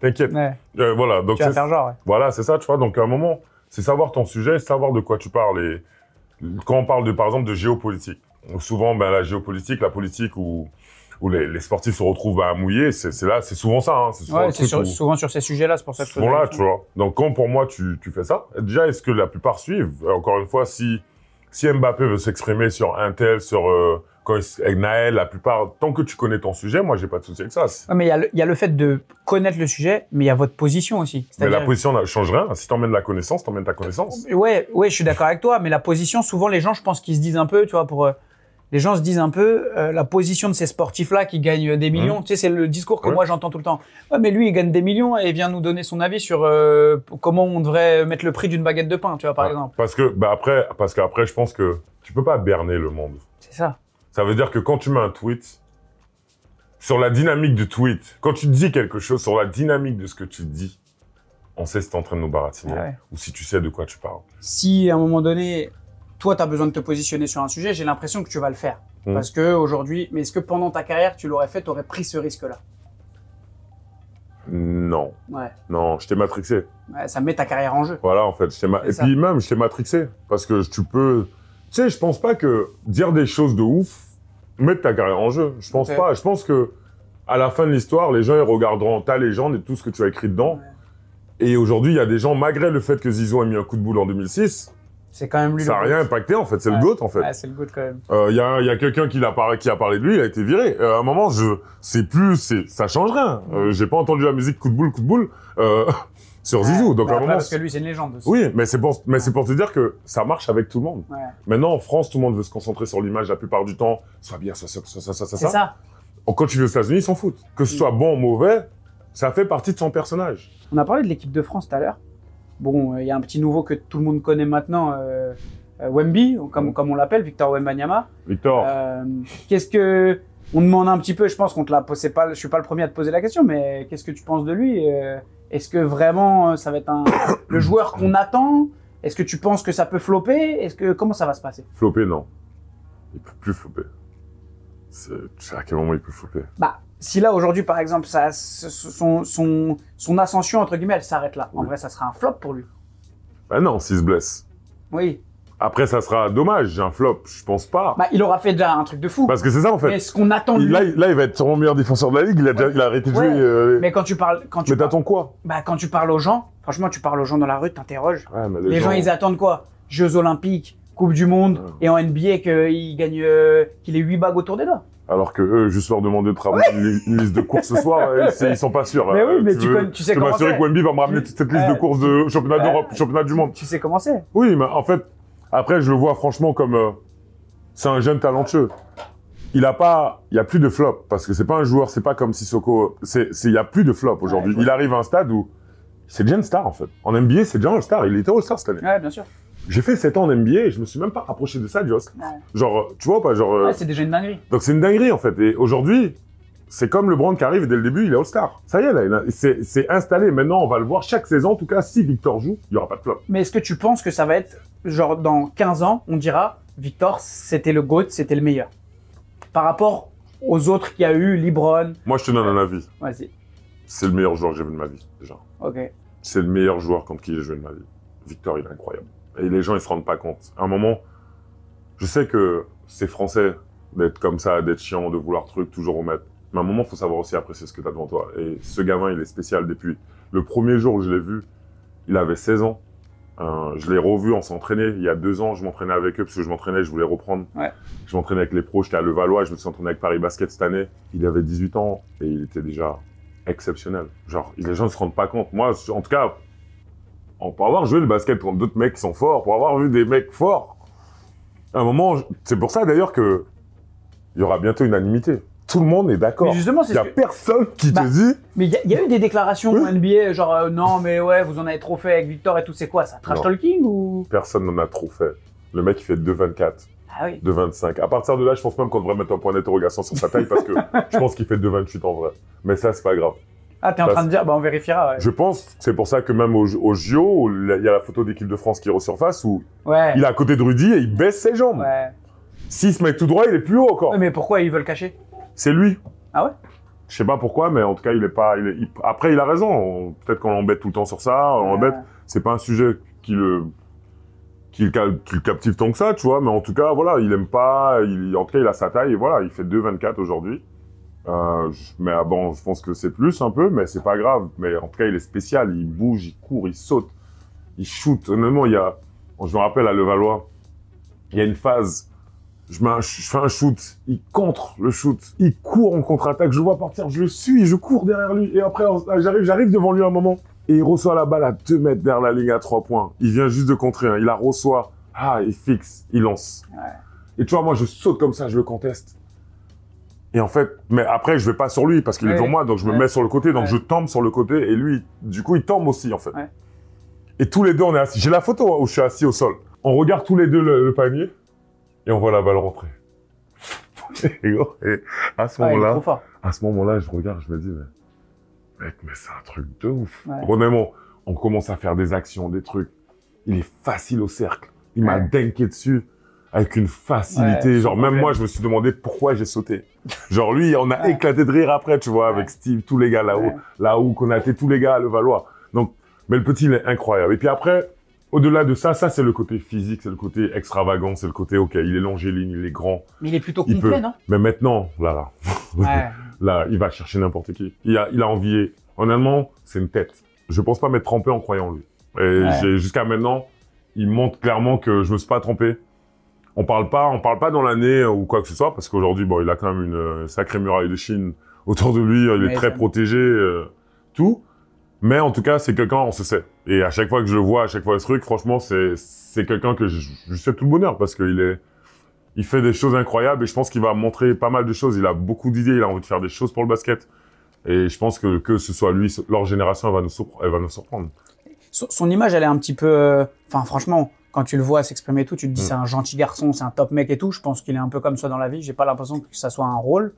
t'inquiète. Ouais. Voilà, donc Tu vas faire genre. Ouais. voilà, c'est ça, tu vois. Donc, à un moment, c'est savoir ton sujet, savoir de quoi tu parles. Et quand on parle par exemple, de géopolitique, souvent, ben, la géopolitique, la politique où les sportifs se retrouvent à mouiller, c'est souvent ça, hein. C'est souvent Ouais, le c'est truc où- souvent sur ces sujets-là, c'est pour ça que je sont là, tu vois. Donc, quand pour moi, tu fais ça, déjà, est-ce que la plupart suivent? Encore une fois, si Si Mbappé veut s'exprimer sur un tel, sur avec Naël, la plupart, tant que tu connais ton sujet, moi, j'ai pas de souci avec ça. Ouais, mais il y a le fait de connaître le sujet, mais il y a votre position aussi. Mais la position ne change rien. Si t'emmènes la connaissance, t'emmènes ta connaissance. Ouais, je suis d'accord avec toi, mais la position, souvent, les gens, je pense qu'ils se disent un peu, tu vois, les gens se disent un peu, la position de ces sportifs-là qui gagnent des millions, tu sais, c'est le discours que moi j'entends tout le temps. Ouais, mais lui, il gagne des millions et il vient nous donner son avis sur comment on devrait mettre le prix d'une baguette de pain, tu vois, par exemple. Parce qu'après, je pense que tu peux pas berner le monde. C'est ça. Ça veut dire que quand tu mets un tweet, sur la dynamique du tweet, quand tu dis quelque chose, sur la dynamique de ce que tu dis, on sait si t'es en train de nous baratiner ou si tu sais de quoi tu parles. Si, à un moment donné, toi, tu as besoin de te positionner sur un sujet, j'ai l'impression que tu vas le faire. Parce que aujourd'hui, mais est-ce que pendant ta carrière, tu l'aurais fait, tu aurais pris ce risque-là? Non. Ouais. Non, je t'ai matrixé. Ouais, ça met ta carrière en jeu. Voilà, en fait. Puis même, je t'ai matrixé. Parce que tu peux... Tu sais, je pense pas que dire des choses de ouf mette ta carrière en jeu. Je pense pas. Je pense que à la fin de l'histoire, les gens, ils regarderont ta légende et tout ce que tu as écrit dedans. Ouais. Et aujourd'hui, il y a des gens, malgré le fait que Zizou ait mis un coup de boule en 2006... C'est quand même lui. Ça n'a rien impacté, en fait. C'est le GOAT, en fait. Ouais, c'est le GOAT, quand même. Il y a quelqu'un qui a parlé de lui, il a été viré. À un moment, ça change rien. J'ai pas entendu la musique coup de boule, sur Zizou. Donc, à un moment. Parce que lui, c'est une légende aussi. Oui, mais c'est pour te dire que ça marche avec tout le monde. Ouais. Maintenant, en France, tout le monde veut se concentrer sur l'image la plupart du temps. Soit bien, ça. C'est ça. Quand tu vas aux États-Unis, ils s'en foutent. Que ce soit bon ou mauvais, ça fait partie de son personnage. On a parlé de l'équipe de France tout à l'heure. Bon, il y a un petit nouveau que tout le monde connaît maintenant, Wemby, comme on l'appelle, Victor Wembanyama. Victor. Qu'est-ce que... On demande un petit peu, je pense qu'on te l'a posé pas, je suis pas le premier à te poser la question, mais qu'est-ce que tu penses de lui? Est-ce que vraiment ça va être le joueur qu'on attend? Est-ce que tu penses que ça peut flopper? Comment ça va se passer? Flopper, non. Il peut plus flopper. À quel moment il peut flopper? Bah, si là, aujourd'hui, par exemple, son ascension, entre guillemets, elle s'arrête là. En vrai, ça sera un flop pour lui. Bah non, s'il se blesse. Oui. Après, ça sera dommage, un flop, je pense pas. Bah, il aura fait déjà un truc de fou. Parce que c'est ça, en fait. Mais ce qu'on attend de lui... Là, il va être sûrement meilleur défenseur de la Ligue, il a arrêté de jouer. Mais quand tu parles... Mais t'attends quoi? Bah, quand tu parles aux gens, franchement, tu parles aux gens dans la rue, t'interroges. Ouais, mais les gens, ils attendent quoi? Jeux Olympiques, Coupe du Monde, et en NBA, qu'il gagne, qu'il ait 8 bagues autour des doigts. Alors que eux, juste leur demander de ramener une liste de courses ce soir, ils sont pas sûrs. Mais oui, mais tu sais comment c'est. Je peux m'assurer que Wemby va me ramener toute cette liste de courses de championnat d'Europe, championnat du monde. Tu sais comment c'est. Oui, mais en fait, après, je le vois franchement comme... c'est un jeune talentueux. Il y a plus de flop, parce que c'est pas un joueur, c'est pas comme Sissoko. Il y a plus de flop aujourd'hui. Il arrive à un stade où c'est déjà une star, en fait. En NBA, c'est déjà un star. Il était All-Star cette année. Ouais, bien sûr. J'ai fait 7 ans en NBA et je me suis même pas rapproché de ça, Joss. Ouais. Genre, tu vois pas, genre... Ouais, c'est déjà une dinguerie. Donc c'est une dinguerie, en fait. Et aujourd'hui, c'est comme LeBron qui arrive et dès le début, il est All-Star. Ça y est, là, c'est installé. Maintenant, on va le voir chaque saison. En tout cas, si Victor joue, il y aura pas de flop. Mais est-ce que tu penses que ça va être, genre, dans 15 ans, on dira, Victor, c'était le GOAT, c'était le meilleur? Par rapport aux autres qu'il y a eu, LeBron... Moi, je te donne un avis. Vas-y. C'est le meilleur joueur que j'ai vu de ma vie, déjà. Ok. C'est le meilleur joueur contre qui j'ai joué de ma vie. Victor, il est incroyable. Et les gens, ils se rendent pas compte. À un moment, je sais que c'est français d'être comme ça, d'être chiant, de vouloir toujours remettre. Mais à un moment, il faut savoir aussi apprécier ce que tu as devant toi. Et ce gamin, il est spécial depuis le premier jour où je l'ai vu. Il avait 16 ans. Je l'ai revu, on s'entraînait. Il y a 2 ans, je m'entraînais avec eux parce que je m'entraînais, je voulais reprendre. Ouais. Je m'entraînais avec les pros, j'étais à Levallois, je me suis entraîné avec Paris Basket cette année. Il avait 18 ans et il était déjà exceptionnel. Genre, les gens ne se rendent pas compte. Moi, en tout cas... Pour avoir joué le basket contre d'autres mecs qui sont forts, pour avoir vu des mecs forts, à un moment, c'est pour ça d'ailleurs que il y aura bientôt unanimité. Tout le monde est d'accord. Mais justement, c'est il y a personne qui te dit. Mais il y a eu des déclarations NBA, genre non, mais ouais, vous en avez trop fait avec Victor et tout, c'est quoi ça? Trash talking ou? Personne n'en a trop fait. Le mec, il fait 2,24. Ah oui. 2,25. À partir de là, je pense même qu'on devrait mettre un point d'interrogation sur sa taille parce que je pense qu'il fait 2,28 en vrai. Mais ça, c'est pas grave. Ah, t'es en train de dire, bah on vérifiera. Ouais. Je pense, c'est pour ça que même au JO, il y a la photo d'équipe de France qui resurface où il est à côté de Rudy et il baisse ses jambes. Ouais. S'il se met tout droit, il est plus haut encore. Ouais, mais pourquoi ils veulent cacher? C'est lui. Ah ouais? Je sais pas pourquoi, mais en tout cas, il est pas. Après, il a raison. Peut-être qu'on l'embête tout le temps sur ça. On l'embête. C'est pas un sujet qui le captive tant que ça, tu vois. Mais en tout cas, voilà, il aime pas. En tout cas, il a sa taille et voilà, il fait 2,24 aujourd'hui. Mais bon, je pense que c'est plus un peu, mais c'est pas grave. Mais en tout cas, il est spécial. Il bouge, il court, il saute, il shoot. Honnêtement, je me rappelle à Levallois, Il y a une phase, je fais un shoot, il contre le shoot, il court en contre-attaque, je le vois partir, je le suis, je cours derrière lui, et après, j'arrive devant lui un moment, et il reçoit la balle à 2 mètres derrière la ligne à 3 points. Il vient juste de contrer, hein. Il la reçoit, il fixe, il lance. Ouais. Et tu vois, moi, je saute comme ça, je le conteste. Et en fait, mais après, je vais pas sur lui parce qu'il est devant moi, donc je me mets sur le côté, donc je tombe sur le côté, et lui, du coup, il tombe aussi, en fait. Ouais. Et tous les deux, on est assis. J'ai la photo où je suis assis au sol. On regarde tous les deux le panier, et on voit la balle rentrer. Et à ce moment-là, je regarde, je me dis, mec, mais c'est un truc de ouf. Ouais. Honnêtement, on commence à faire des actions, des trucs. Il est facile au cercle. Il m'a dunké dessus. Avec une facilité, genre même moi je me suis demandé pourquoi j'ai sauté. Genre lui, on a éclaté de rire après, tu vois, avec Steve, tous les gars là-haut, qu'on a été tous les gars à Levallois. Donc, mais le petit il est incroyable. Et puis après, au-delà de ça, c'est le côté physique, c'est le côté extravagant, c'est le côté ok, il est longiligne, il est grand. Mais il est plutôt complet, non? Mais maintenant, là, il va chercher n'importe qui. Il a envié. Honnêtement, c'est une tête. Je pense pas m'être trompé en croyant en lui. Et jusqu'à maintenant, il montre clairement que je me suis pas trompé. On parle pas dans l'année ou quoi que ce soit, parce qu'aujourd'hui, bon, il a quand même une sacrée muraille de Chine autour de lui, il est très protégé, tout. Mais en tout cas, c'est quelqu'un, on se sait. Et à chaque fois que je le vois, à chaque fois ce truc, franchement, c'est quelqu'un que je souhaite tout le bonheur, parce il fait des choses incroyables, et je pense qu'il va montrer pas mal de choses. Il a beaucoup d'idées, il a envie de faire des choses pour le basket. Et je pense que ce soit lui, leur génération, elle va nous surprendre. Son image, elle est un petit peu, enfin, franchement, quand tu le vois s'exprimer et tout, tu te dis c'est un gentil garçon, c'est un top mec et tout. Je pense qu'il est un peu comme ça dans la vie. J'ai pas l'impression que ça soit un rôle.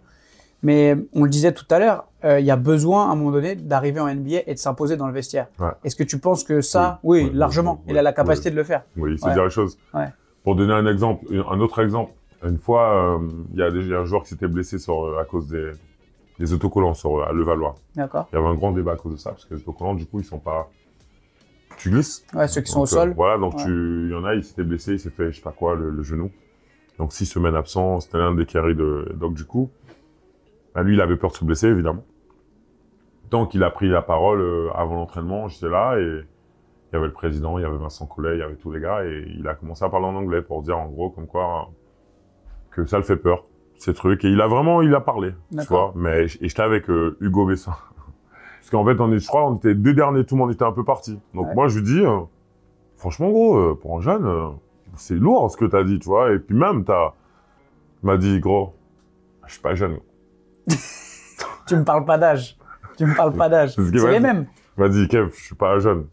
Mais on le disait tout à l'heure, il y a besoin à un moment donné d'arriver en NBA et de s'imposer dans le vestiaire. Ouais. Est-ce que tu penses que ça, largement, il a la capacité de le faire? Oui, il sait dire les choses. Ouais. Pour donner un exemple, un autre exemple, une fois, il y a un joueur qui s'était blessé à cause des autocollants à Levallois. D'accord. Il y avait un grand débat à cause de ça, parce que les autocollants, du coup, ils sont pas... Tu glisses. Ouais, ceux qui sont au sol. Voilà, donc il y en a, il s'était blessé, il s'est fait, je sais pas quoi, le genou. Donc 6 semaines absent, c'était l'un des carrés donc du coup, lui, il avait peur de se blesser, évidemment. Donc il a pris la parole avant l'entraînement, j'étais là, et il y avait le président, il y avait Vincent Collet, il y avait tous les gars, et il a commencé à parler en anglais pour dire en gros comme quoi que ça le fait peur, ces trucs. Et il a parlé, tu vois. Mais j'étais avec Hugo Bessin. Parce qu'en fait, je crois, on était 2 derniers, tout le monde était un peu parti. Donc moi, je lui dis, franchement, gros, pour un jeune, c'est lourd ce que t'as dit, tu vois. Et puis même, il m'a dit, gros, je suis pas jeune. Tu me parles pas d'âge. C'est les mêmes. Il m'a dit, Kev, je suis pas jeune.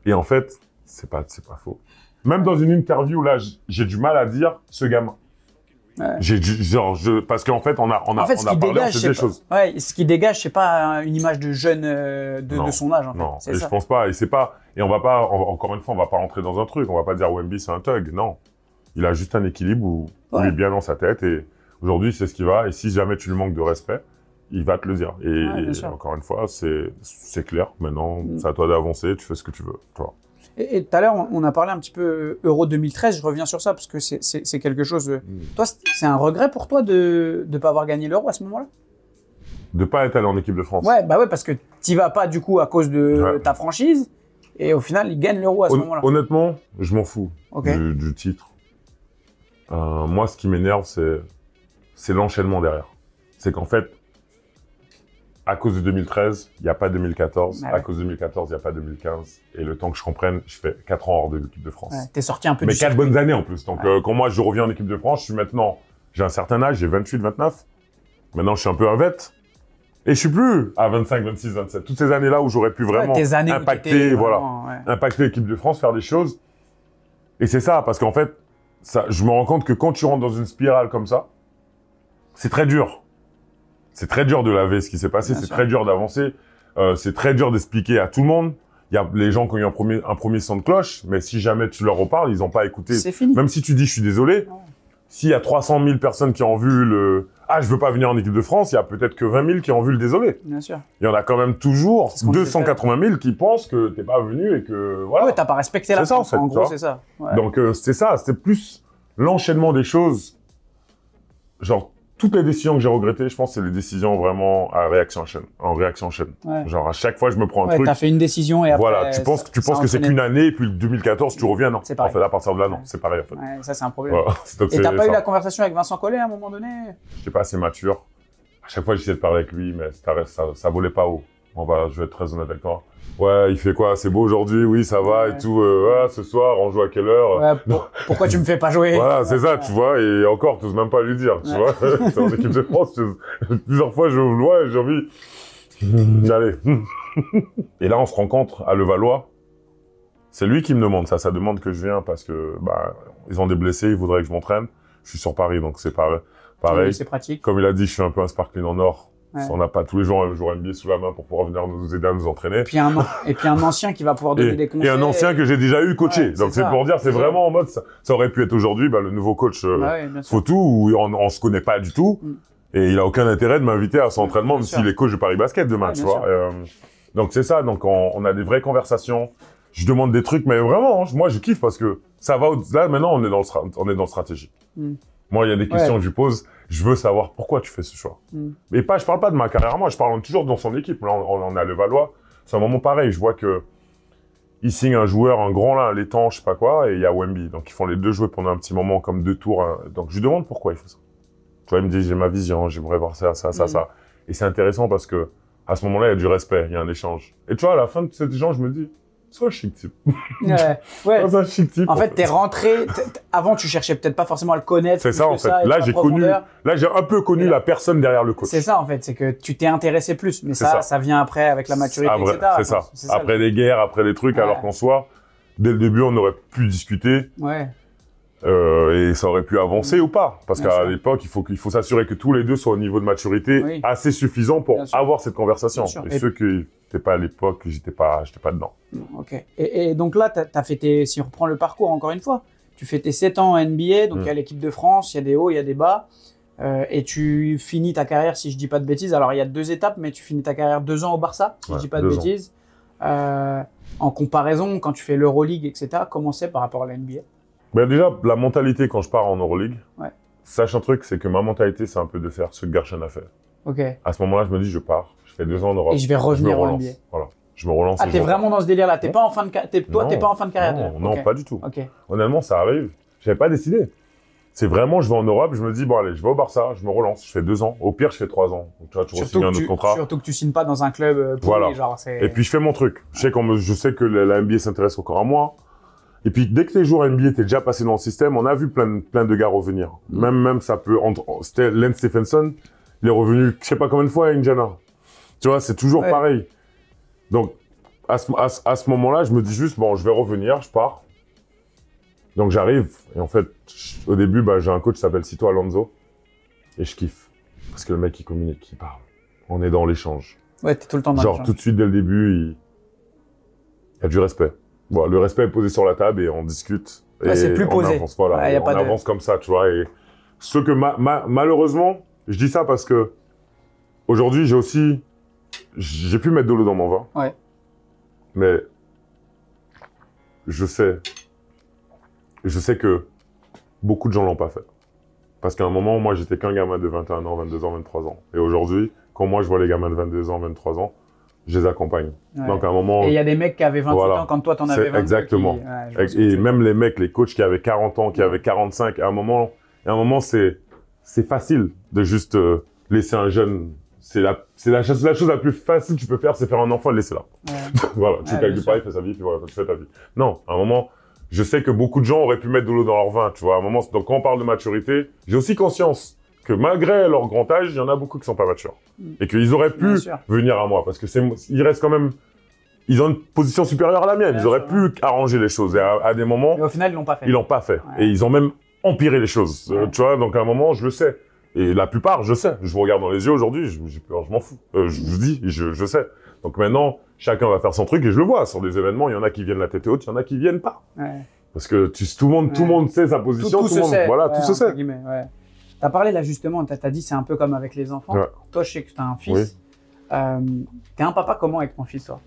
Et en fait, c'est pas faux. Même dans une interview, là, j'ai du mal à dire ce gamin. Ouais. Parce qu'en fait, on a parlé, on sait des choses. Ouais, ce qui dégage, c'est pas une image de jeune de son âge, en fait. Non, je pense pas. Et on va pas, encore une fois, on va pas rentrer dans un truc. On va pas dire Wemby, c'est un thug. Non. Il a juste un équilibre où il est bien dans sa tête, et aujourd'hui, c'est ce qui va. Et si jamais tu lui manques de respect, il va te le dire. Et encore une fois, c'est clair. Maintenant, c'est à toi d'avancer, tu fais ce que tu veux, toi. Et tout à l'heure, on a parlé un petit peu Euro 2013. Je reviens sur ça parce que c'est quelque chose. Toi, c'est un regret pour toi de ne pas avoir gagné l'Euro à ce moment-là? De pas être allé en équipe de France. Ouais, bah ouais, parce que tu vas pas du coup à cause de ta franchise. Et au final, il gagne l'Euro à ce moment-là. Honnêtement, je m'en fous du titre. Moi, ce qui m'énerve, c'est l'enchaînement derrière. C'est qu'en fait, à cause de 2013, il n'y a pas 2014. À cause de 2014, il n'y a pas 2015. Et le temps que je comprenne, je fais 4 ans hors de l'équipe de France. Ouais, t'es sorti un peu du circuit. Mais 4 bonnes années en plus. Donc, quand moi, je reviens en équipe de France, j'ai un certain âge, j'ai 28, 29. Maintenant, je suis un peu un vet. Et je suis plus à 25, 26, 27. Toutes ces années-là où j'aurais pu vraiment impacter l'équipe de France, faire des choses. Et c'est ça, parce qu'en fait, je me rends compte que quand tu rentres dans une spirale comme ça, c'est très dur. C'est très dur de laver ce qui s'est passé, c'est très dur d'avancer, c'est très dur d'expliquer à tout le monde. Il y a les gens qui ont eu un premier son de cloche, mais si jamais tu leur reparles, ils n'ont pas écouté. C'est fini. Même si tu dis je suis désolé, s'il y a 300 000 personnes qui ont vu je veux pas venir en équipe de France, il y a peut-être que 20 000 qui ont vu le désolé. Bien sûr. Il y en a quand même toujours 280 000 qui pensent que t'es pas venu et que voilà. Ouais, t'as pas respecté la France. En gros, c'est ça. Ouais. Donc c'est ça, c'était plus l'enchaînement des choses. Genre, toutes les décisions que j'ai regrettées, je pense, c'est les décisions vraiment en réaction en chaîne. Ouais. Genre, à chaque fois, je me prends un truc. T'as fait une décision et après. Voilà, tu penses que c'est qu'une année, et puis 2014, tu reviens, non. C'est pareil. En fait, à partir de là, non, c'est pareil, en fait. Ouais, ça, c'est un problème. Voilà. Et t'as pas eu la conversation avec Vincent Collet à un moment donné? J'étais pas assez mature. À chaque fois, j'essayais de parler avec lui, mais ça volait pas haut. Je vais être très honnête avec toi. Ouais, il fait quoi? C'est beau aujourd'hui? Oui, ça va et tout. Ce soir, on joue à quelle heure? Ouais, pourquoi tu me fais pas jouer? Voilà, c'est ça, tu vois. Et encore, t'oses même pas lui dire, tu vois. C'est en équipe de France, plusieurs fois, je le vois et j'ai envie. Allez. Et là, on se rencontre à Levallois. C'est lui qui me demande ça. Ça demande que je viens parce que, ils ont des blessés, ils voudraient que je m'entraîne. Je suis sur Paris, donc c'est pareil. Oui, c'est pratique. Comme il a dit, je suis un peu un sparkling en or. Ouais. On n'a pas tous les jours un joueur NBA sous la main pour pouvoir venir nous aider à nous entraîner. Et puis un ancien qui va pouvoir donner des conseils. Et un ancien que j'ai déjà eu coaché. Ouais, donc c'est pour dire, c'est vraiment en mode, ça aurait pu être aujourd'hui, le nouveau coach Fautou, où on se connaît pas du tout. Et il a aucun intérêt de m'inviter à son entraînement, même s'il est coach de Paris Basket demain, tu vois. Donc c'est ça, donc on a des vraies conversations. Je demande des trucs, mais vraiment, moi je kiffe parce que ça va là maintenant on est dans le stratégie. Moi, il y a des questions que je lui pose. Je veux savoir pourquoi tu fais ce choix. Mais je parle pas de ma carrière. Moi, je parle toujours dans son équipe. Là, on est à Levallois. C'est un moment pareil. Je vois que il signe un joueur, un grand là, un laitan, je sais pas quoi, et il y a Wemby. Donc, ils font les deux jouer pendant un petit moment, comme 2 tours. Donc, je lui demande pourquoi il fait ça. Tu vois, il me dit, j'ai ma vision, j'aimerais voir ça. Et c'est intéressant parce que, à ce moment-là, il y a du respect, il y a un échange. Et tu vois, à la fin de cet échange, je me dis, c'est un chic type. Ouais. C'est un chic type. En fait, t'es rentré. Avant, tu cherchais peut-être pas forcément à le connaître. C'est ça, en fait. Là, j'ai un peu connu la personne derrière le coach. C'est ça, en fait. C'est que tu t'es intéressé plus. Mais ça vient après avec la maturité, etc. C'est ça. Après les guerres, après les trucs, alors qu'en soi, dès le début, on aurait pu discuter. Ouais. Et ça aurait pu avancer ou pas. Parce qu'à l'époque, il faut s'assurer que tous les deux soient au niveau de maturité assez suffisant pour avoir cette conversation. Et ceux qui n'étaient pas à l'époque, j'étais pas dedans. Ok. Et donc là, t'as fait si on reprend le parcours encore une fois, tu fais tes 7 ans en NBA, donc il y a l'équipe de France, il y a des hauts, il y a des bas, et tu finis ta carrière, si je dis pas de bêtises, alors il y a 2 étapes, mais tu finis ta carrière 2 ans au Barça, si je dis pas de bêtises. En comparaison, quand tu fais l'Euroleague, etc., comment c'est par rapport à la NBA? Déjà, la mentalité quand je pars en Euroleague, sache un truc, c'est que ma mentalité, c'est un peu de faire ce que Gershon a fait. Ok. À ce moment-là, je me dis, je pars, je fais 2 ans en Europe. Et je vais revenir en NBA. Voilà. Je me relance. Ah, t'es vraiment dans ce délire-là. T'es pas en fin de carrière. Toi, t'es pas en fin de carrière. Non, pas du tout. Okay. Honnêtement, ça arrive. J'avais pas décidé. C'est vraiment, je vais en Europe, je me dis, bon, allez, je vais au Barça, je me relance, je fais 2 ans. Au pire, je fais 3 ans. Donc, tu vois, tu re-signes un autre contrat. Surtout que tu signes pas dans un club pourri, genre, Et puis, je fais mon truc. Je sais que la NBA s'intéresse encore à moi. Et puis, dès que t'es joueur NBA, t'es déjà passé dans le système, on a vu plein de gars revenir. Même, ça peut, c'était Lance Stephenson, il est revenu, je sais pas combien de fois à Indiana. Tu vois, c'est toujours pareil. Donc, à ce moment-là, je me dis juste, bon, je vais revenir, je pars. Donc, j'arrive. Et en fait, au début, j'ai un coach qui s'appelle Cito Alonso. Et je kiffe. Parce que le mec, il communique, il parle. On est dans l'échange. Ouais, t'es tout le temps dans l'échange. Genre, tout de suite, dès le début, il y a du respect. Bon, le respect est posé sur la table et on discute. Et c'est plus posé. On avance, voilà. Et on avance comme ça, tu vois. Et ce que malheureusement, je dis ça parce que aujourd'hui, j'ai pu mettre de l'eau dans mon vin. Ouais. Mais je sais que beaucoup de gens l'ont pas fait. Parce qu'à un moment, moi, j'étais qu'un gamin de 21 ans, 22 ans, 23 ans. Et aujourd'hui, quand moi, je vois les gamins de 22 ans, 23 ans, je les accompagne. Ouais. Donc, à un moment... Et il y a des mecs qui avaient 28 ans quand toi, t'en avais 20. Exactement. Et même les mecs, les coachs qui avaient 40 ans, qui avaient 45, à un moment, c'est facile de juste laisser un jeune... C'est la chose la plus facile que tu peux faire, c'est faire un enfant et le laisser là. Ouais. Voilà, tu calcules pas, il fait sa vie, puis voilà, tu fais ta vie. Non, à un moment, je sais que beaucoup de gens auraient pu mettre de l'eau dans leur vin, tu vois. À un moment, donc quand on parle de maturité, j'ai aussi conscience que malgré leur grand âge, il y en a beaucoup qui sont pas matures. Et qu'ils auraient pu venir à moi, parce que ils restent quand même, ils ont une position supérieure à la mienne. Ils auraient pu arranger les choses. Et à des moments... Mais au final, ils l'ont pas fait. Ils l'ont pas fait. Ouais. Et ils ont même empiré les choses. Tu vois, donc à un moment, je le sais. Et la plupart, je sais. Je vous regarde dans les yeux aujourd'hui, j'ai peur, je m'en fous. Je vous dis, je sais. Donc maintenant, chacun va faire son truc et je le vois. Sur des événements, il y en a qui viennent la tête haute, il y en a qui viennent pas. Ouais. Parce que tout le monde sait sa position, tout le monde, voilà, tout se sait. T'as parlé là justement, t'as dit c'est un peu comme avec les enfants. Ouais. Toi, je sais que t'as un fils. Oui. T'es un papa comment avec ton fils, toi?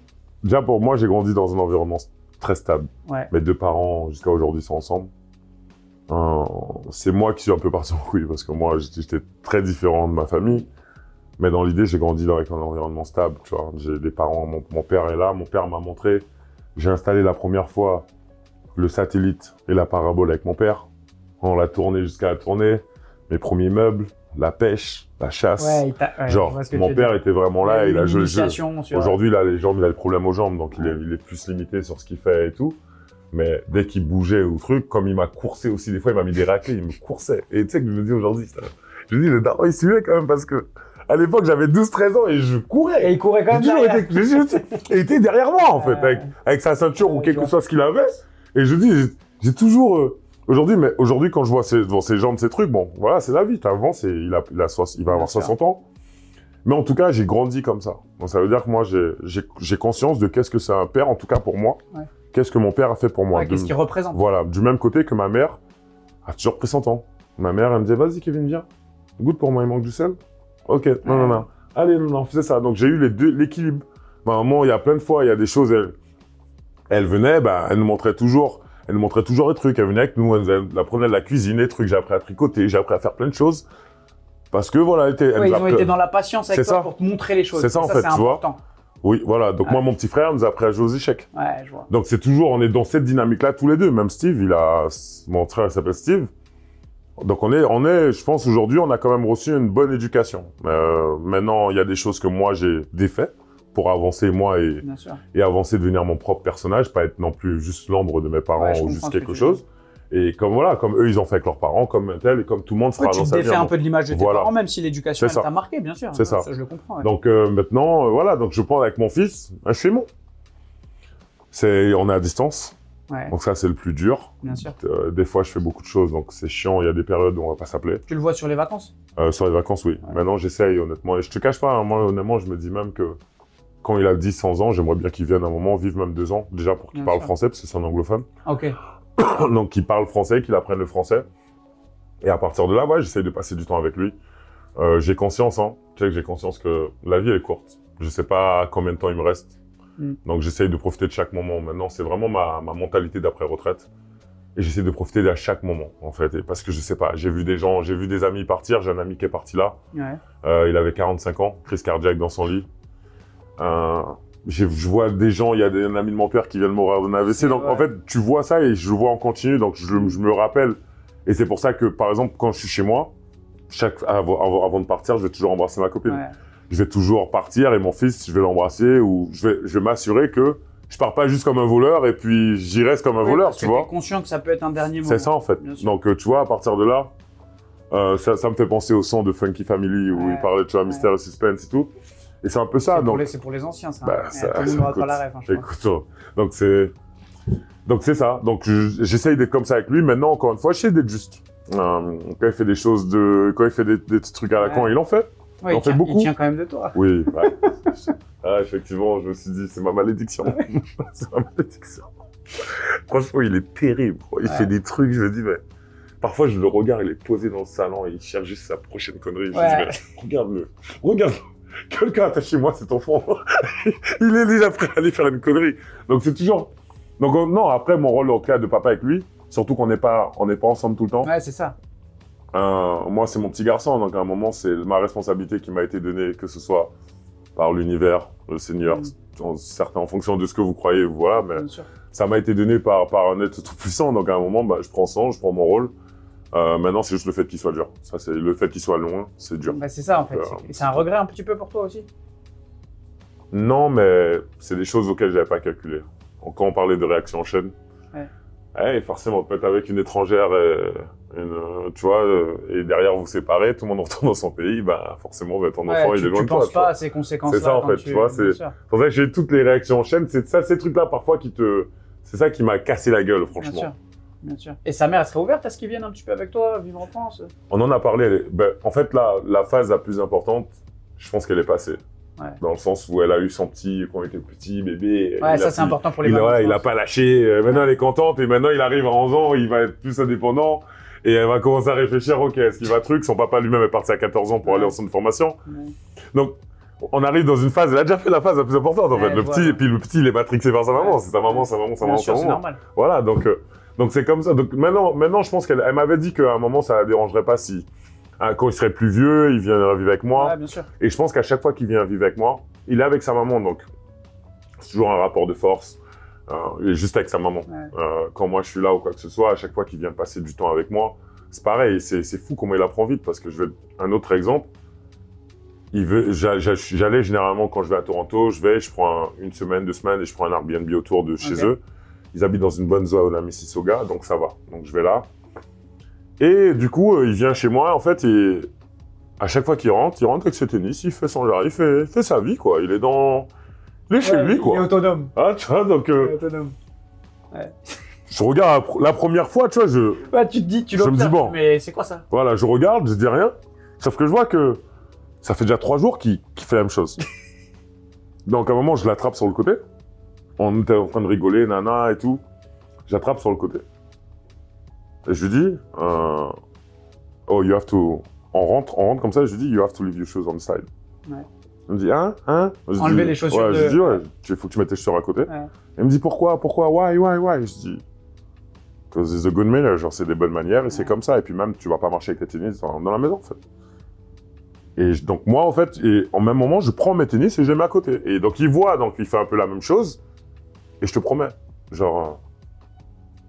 Déjà, pour moi, j'ai grandi dans un environnement très stable. Ouais. Mes 2 parents, jusqu'à aujourd'hui, sont ensemble. C'est moi qui suis un peu parti en couille parce que moi, j'étais très différent de ma famille. Mais dans l'idée, j'ai grandi avec un environnement stable, tu vois. J'ai des parents, mon père est là, mon père m'a montré. J'ai installé la première fois le satellite et la parabole avec mon père. On l'a tourné jusqu'à la tournée. Mes premiers meubles, la pêche, la chasse. Ouais, genre, mon père était vraiment là et il a joué le jeu. Aujourd'hui, là, les jambes, il a des problèmes aux jambes, donc il est plus limité sur ce qu'il fait et tout. Mais dès qu'il bougeait ou truc, comme il m'a coursé aussi, des fois, il m'a mis des raclés, il me coursait. Et tu sais que je me dis aujourd'hui, je me dis, le daron, il suivait quand même parce que, à l'époque, j'avais 12-13 ans et je courais. Et il courait quand même derrière. Il était derrière moi, en fait, avec sa ceinture ou quelque chose qu'il avait. Et je dis, j'ai toujours, aujourd'hui, quand je vois ses jambes, ces trucs, bon, voilà, c'est la vie. Avant, il va avoir 60 ans. Mais en tout cas, j'ai grandi comme ça. Donc, ça veut dire que moi, j'ai conscience de qu'est-ce que c'est un père, en tout cas pour moi. Ouais. Qu'est-ce que mon père a fait pour moi. Qu'est-ce qu'il représente. Voilà, du même côté que ma mère a toujours pris son temps. Ma mère, elle me disait, vas-y, Kevin, viens. Goûte pour moi, il manque du sel. Ok, non. Allez, non, faisait ça. Donc, j'ai eu l'équilibre. Ma maman, il y a plein de fois, il y a des choses, elle venait, elle nous montrait toujours les trucs. Elle venait avec nous, elle apprenait de la cuisine, les trucs. J'ai appris à tricoter, j'ai appris à faire plein de choses. Parce que voilà, ils ont été dans la patience avec toi pour te montrer les choses. C'est ça, en fait, tu vois. Oui, voilà. Donc, moi, mon petit frère nous a appris à jouer aux échecs. Ouais, je vois. Donc, on est dans cette dynamique-là tous les deux. Même Steve, mon frère, il s'appelle Steve. Donc, je pense, aujourd'hui, on a quand même reçu une bonne éducation. Maintenant, il y a des choses que moi, j'ai défait pour avancer, moi, et avancer, devenir mon propre personnage, pas être non plus juste l'ombre de mes parents ou juste quelque chose. Et comme eux, ils ont fait avec leurs parents, comme tel, et comme tout le monde fera dans sa vie. Tu te défais un peu de l'image de tes parents, même si l'éducation, elle t'a marqué, bien sûr. C'est ça. Ça, je le comprends. Ouais. Donc, maintenant, voilà. Donc, je prends avec mon fils, je fais mon. On est à distance. Ouais. Donc, ça, c'est le plus dur. Bien sûr. Des fois, je fais beaucoup de choses, donc c'est chiant. Il y a des périodes où on va pas s'appeler. Tu le vois sur les vacances? Sur les vacances, oui. Ouais. Maintenant, j'essaye, honnêtement. Et je te cache pas, hein, moi, honnêtement, je me dis même que quand il a 10-11 ans, j'aimerais bien qu'il vienne un moment, vivre même 2 ans, déjà pour qu'il parle français, parce que c'est un anglophone. Ok. Donc, qu'il parle français, qu'il apprenne le français. Et à partir de là, ouais, j'essaye de passer du temps avec lui. J'ai conscience, hein. Tu sais que j'ai conscience que la vie, elle est courte. Je sais pas combien de temps il me reste. Donc, j'essaye de profiter de chaque moment. Maintenant, c'est vraiment ma mentalité d'après-retraite. Et j'essaie de profiter de chaque moment, en fait. Et parce que je sais pas, j'ai vu des amis partir. J'ai un ami qui est parti là. Ouais. Il avait 45 ans, crise cardiaque dans son lit. Je vois des gens, il y a un ami de mon père qui vient de mourir d'un AVC. Donc, en fait, tu vois ça et je le vois en continu. Donc, je me rappelle. Et c'est pour ça que, par exemple, quand je suis chez moi, avant de partir, je vais toujours embrasser ma copine. Ouais. Je vais toujours partir et mon fils, je vais l'embrasser ou je vais m'assurer que je pars pas juste comme un voleur et puis j'y reste comme un voleur, tu vois. Tu es conscient que ça peut être un dernier moment. C'est ça, en fait. Donc, tu vois, à partir de là, ça me fait penser au son de Funky Family où il parlait de mystère et suspense et tout. Et c'est un peu ça. C'est pour les anciens, ça. Ça tout le monde aura pas la rêve, hein, écoute, donc c'est ça. Donc j'essaye d'être comme ça avec lui. Maintenant, encore une fois, j'essaie d'être juste. Quand il fait des choses quand il fait des trucs à la con, il en fait. Ouais, il fait beaucoup. Il tient quand même de toi. Oui. Ouais. Effectivement, je me suis dit, c'est ma malédiction. C'est ma malédiction. Franchement, il est terrible. Il fait des trucs, je me dis, mais parfois je le regarde, il est posé dans le salon et il cherche juste sa prochaine connerie. Je me dis, mais regarde-le. Quelqu'un attaché moi, cet enfant. Il est déjà prêt à aller faire une connerie. Donc c'est toujours. Donc non, après mon rôle au cas de papa avec lui, surtout qu'on n'est pas ensemble tout le temps. Ouais, c'est ça. Moi, c'est mon petit garçon, donc à un moment, c'est ma responsabilité qui m'a été donnée, que ce soit par l'univers, le Seigneur, en fonction de ce que vous croyez, voilà, mais ça m'a été donné par un être tout puissant. Donc à un moment, je prends mon rôle. Maintenant, c'est juste le fait qu'il soit dur. Ça, c'est le fait qu'il soit loin, c'est dur. C'est ça, en fait. Et c'est un regret un petit peu pour toi aussi? Non, mais c'est des choses auxquelles j'avais pas calculé. Quand on parlait de réaction en chaîne, forcément, peut-être avec une étrangère, tu vois, et derrière vous séparez, tout le monde retourne dans son pays, forcément, ton enfant, il est loin de toi. Tu penses pas à ces conséquences-là. C'est ça, en fait, tu vois. C'est pour ça que j'ai toutes les réactions en chaîne. C'est ça, ces trucs-là, parfois, c'est ça qui m'a cassé la gueule, franchement. Bien sûr. Et sa mère, elle serait ouverte à ce qu'ils viennent un petit peu avec toi, vivre en France? On en a parlé. En fait, la phase la plus importante, je pense qu'elle est passée. Ouais. Dans le sens où elle a eu son petit, quand il était petit, bébé. Ouais, ça c'est important pour les mamans. Il a pas lâché. Maintenant, elle est contente et maintenant, il arrive à 11 ans, il va être plus indépendant et elle va commencer à réfléchir, ok, est-ce qu'il va son papa lui-même est parti à 14 ans pour aller en centre de formation. Donc, on arrive dans une phase, elle a déjà fait la phase la plus importante, en fait. Le petit, il est matrixé par sa maman. C'est sa maman, sa maman, sa maman, sa maman. C'est normal. Voilà, donc, Donc c'est comme ça. Donc maintenant je pense qu'elle m'avait dit qu'à un moment, ça la dérangerait pas si, quand il serait plus vieux, il viendrait vivre avec moi. Ouais, bien sûr. Et je pense qu'à chaque fois qu'il vient vivre avec moi, il est avec sa maman, donc c'est toujours un rapport de force. Il est juste avec sa maman. Ouais. Quand moi je suis là ou quoi que ce soit, à chaque fois qu'il vient passer du temps avec moi, c'est pareil. C'est fou comment il apprend vite, parce que je vais un autre exemple. J'allais généralement quand je vais à Toronto, je prends une semaine, 2 semaines et je prends un Airbnb autour de chez eux. Ils habitent dans une bonne zone à Mississauga, donc ça va. Donc je vais là. Et du coup, il vient chez moi, en fait, et à chaque fois qu'il rentre avec ses tennis, il fait son genre, il fait sa vie, quoi. Il est chez lui, quoi. Il est autonome. Ah, tu vois, donc... Il est autonome. Ouais. Je regarde la première fois, tu vois, Ouais, tu te dis, tu je me dis, l'observes, bon. mais c'est quoi ça? Voilà, je regarde, je dis rien. Sauf que je vois que ça fait déjà 3 jours qu'il fait la même chose. Donc à un moment, je l'attrape sur le côté. On était en train de rigoler, nana et tout. J'attrape sur le côté. Et je lui dis, oh, you have to... On rentre comme ça, je lui dis, you have to leave your shoes on the side. Ouais. Il me dit, hein? Enlever les chaussures ouais, de... Je lui dis, ouais, il faut que tu mettes tes chaussures à côté. Ouais. Il me dit, pourquoi? Why? Je dis, because it's a good manner, genre c'est des bonnes manières et c'est comme ça. Et puis même, tu vas pas marcher avec tes tennis dans la maison, en fait. Et donc moi, en fait, en même moment, je prends mes tennis et je les mets à côté. Et donc il voit, donc il fait un peu la même chose. Et je te promets, genre,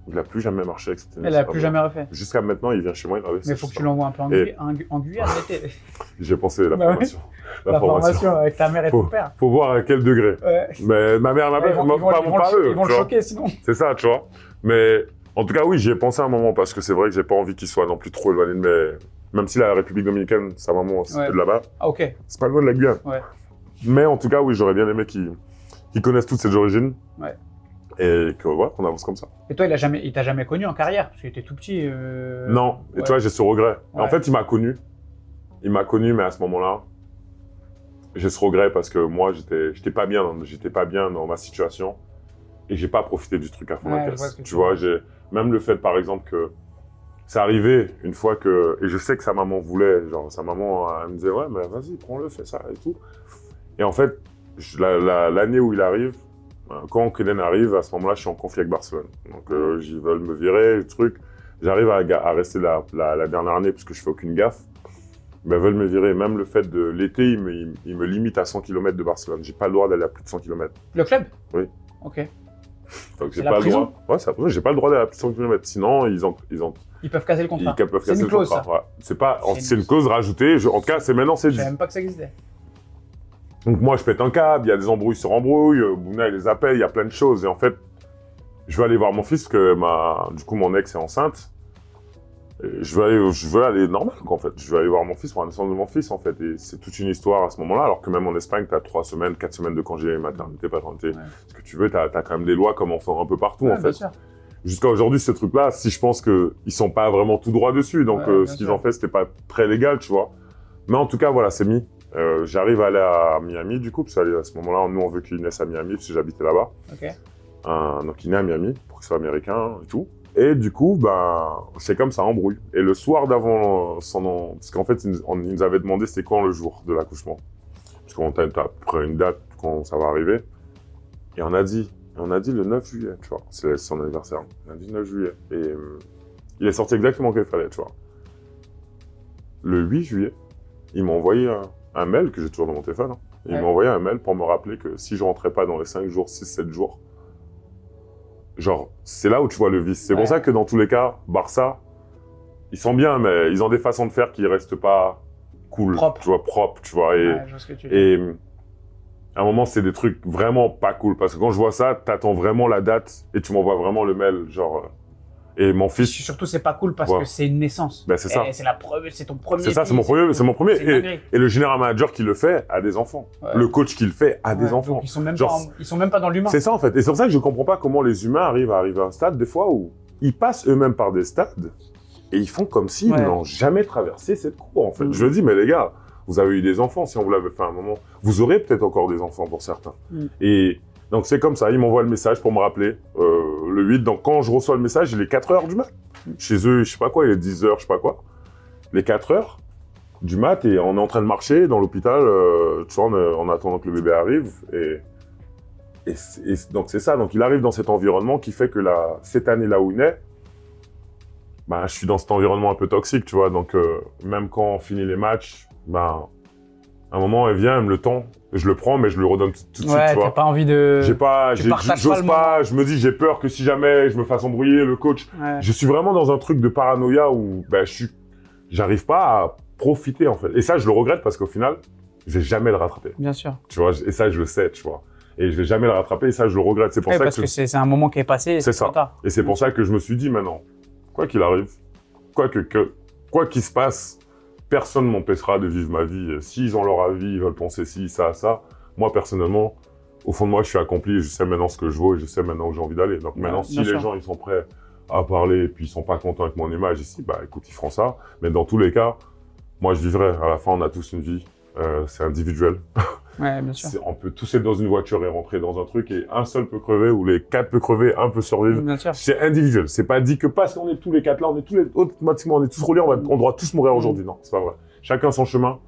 il a plus jamais marché avec ses tennis. Elle a plus jamais refait. Jusqu'à maintenant, il vient chez moi, il avait. Mais il faut que tu l'envoies un peu en Guyane. J'ai pensé la Bah formation. Ouais. La formation avec ta mère et ton père. Faut voir à quel degré. Ouais. Mais ma mère, Ils vont le choquer sinon. C'est ça, tu vois. Mais en tout cas, oui, j'y ai pensé un moment parce que c'est vrai que j'ai pas envie qu'il soit non plus trop éloigné de mes... Même si la République Dominicaine, sa maman, c'était de là-bas. Ah, ok. C'est pas loin de la Guyane. Ouais. Mais en tout cas, oui, j'aurais bien aimé qu'ils connaissent toutes ces origines. Ouais. Et que, voilà, qu'on avance comme ça. Et toi, il t'a jamais connu en carrière parce qu'il était tout petit. Non. Et ouais. tu vois, j'ai ce regret. Ouais. En fait, il m'a connu. Mais à ce moment-là, j'ai ce regret parce que moi, j'étais pas bien dans ma situation. Et j'ai pas profité du truc à fond la caisse. Tu vois, même le fait, par exemple, que c'est arrivé une fois que, et je sais que sa maman voulait, genre, sa maman, elle me disait, ouais, mais vas-y, prends-le, fais ça et tout. Et en fait, l'année où il arrive, quand Kylian arrive, à ce moment-là, je suis en conflit avec Barcelone. Donc, ils veulent me virer, le truc. J'arrive à rester la dernière année parce que je fais aucune gaffe. Mais ils veulent me virer. Même le fait de l'été, ils me limitent à 100 km de Barcelone. J'ai pas le droit d'aller à plus de 100 km. Le club? Oui. Ok. Donc, j'ai pas le droit. Ouais, c'est après, j'ai pas le droit d'aller à plus de 100 km. Sinon, ils peuvent casser le contrat. Ils peuvent casser le contrat. Ouais. C'est une clause rajoutée. En tout cas, maintenant, c'est dit. Je savais même pas que ça existait. Donc, moi, je pète un câble. Il y a des embrouilles sur embrouilles. Bouna, il les appelle. Il y a plein de choses. Et en fait, je vais aller voir mon fils parce que du coup, mon ex est enceinte. Et je veux aller normal, quoi, en fait. Je vais aller voir mon fils pour la naissance de mon fils, en fait. Et c'est toute une histoire à ce moment-là. Alors que même en Espagne, tu as 3 semaines, 4 semaines de congé maternité, paternité. Ouais. Ce que tu veux, tu as quand même des lois comme enfant un peu partout, ouais, en fait. Jusqu'à aujourd'hui, ce truc-là, si je pense qu'ils sont pas vraiment tout droit dessus. Donc, ce qu'ils ont fait, c'était pas très légal, tu vois. Mais en tout cas, voilà, c'est mis. J'arrive à aller à Miami, du coup, parce qu'à ce moment-là, nous, on veut qu'il naisse à Miami, parce que j'habitais là-bas. Okay. Donc, il naît à Miami, pour qu'il soit américain et tout. Et du coup, c'est comme ça, embrouille. Et le soir d'avant parce qu'en fait, ils nous avaient demandé c'était quand le jour de l'accouchement. Parce qu'on t'a pris une date quand ça va arriver. Et on a dit le 9 juillet, tu vois. C'est son anniversaire. On a dit le 9 juillet. Et il est sorti exactement comme il fallait, tu vois. Le 8 juillet, il m'a envoyé un mail que j'ai toujours dans mon téléphone. Hein. Il m'a envoyé un mail pour me rappeler que si je rentrais pas dans les 5 jours, 6, 7 jours, genre, c'est là où tu vois le vice. C'est pour ça que dans tous les cas, Barça, ils sont bien, mais ils ont des façons de faire qui restent pas cool. Propre. Tu vois, propre, tu vois. Je vois ce que tu dis. Et à un moment, c'est des trucs vraiment pas cool. Parce que quand je vois ça, t'attends vraiment la date et tu m'envoies vraiment le mail, genre... Et mon fils... Surtout, c'est pas cool parce que c'est une naissance. Ben, c'est ça. C'est la preuve, c'est ton premier. C'est ça, c'est mon premier. Et le général manager qui le fait a des enfants. Ouais. Le coach qui le fait a des enfants. Donc ils sont même pas dans l'humain. C'est ça, en fait. Et c'est pour ça que je comprends pas comment les humains arrivent à un stade, des fois, où ils passent eux-mêmes par des stades et ils font comme s'ils n'ont jamais traversé cette cour, en fait. Je me dis, mais les gars, vous avez eu des enfants, si on vous l'avait fait à un moment, vous aurez peut-être encore des enfants pour certains. Et donc c'est comme ça, ils m'envoient le message pour me rappeler, le 8. Donc quand je reçois le message, il est 4 heures du mat. Chez eux, je sais pas quoi, il est 10 heures, je sais pas quoi. Les 4 heures du mat, et on est en train de marcher dans l'hôpital, tu vois, en attendant que le bébé arrive. Et donc c'est ça, donc il arrive dans cet environnement qui fait que cette année-là où il naît, bah, je suis dans cet environnement un peu toxique, tu vois. Donc, même quand on finit les matchs, bah, à un moment, elle vient, elle me le tend. Je le prends, mais je le redonne tout de suite, tu vois. T'as pas envie de... J'ose pas, je me dis, j'ai peur que si jamais je me fasse embrouiller, le coach... Ouais. Je suis vraiment dans un truc de paranoïa où ben, j'arrive pas à profiter, en fait. Et ça, je le regrette parce qu'au final, je vais jamais le rattraper. Bien sûr. Tu vois, et ça, je le sais, tu vois. Et je vais jamais le rattraper, et ça, je le regrette. C'est pour ça parce que c'est un moment qui est passé. C'est ça. Et c'est pour ça que je me suis dit, maintenant, quoi qu'il arrive, quoi qu'il se passe, personne ne m'empêchera de vivre ma vie. S'ils ont leur avis, ils veulent penser ci, ça, ça. Moi, personnellement, au fond de moi, je suis accompli. Et je sais maintenant ce que je vaux et je sais maintenant où j'ai envie d'aller. Donc maintenant, si les gens ils sont prêts à parler et puis ils sont pas contents avec mon image ici, bah écoute, ils feront ça. Mais dans tous les cas, moi, je vivrai. À la fin, on a tous une vie. C'est individuel. Ouais, bien sûr. On peut tous être dans une voiture et rentrer dans un truc et un seul peut crever ou les 4 peuvent crever, un peut survivre. Bien sûr. C'est individuel. C'est pas dit que parce qu'on est tous les 4 là, automatiquement, on est tous reliés, on doit tous mourir aujourd'hui. Non, c'est pas vrai. Chacun son chemin.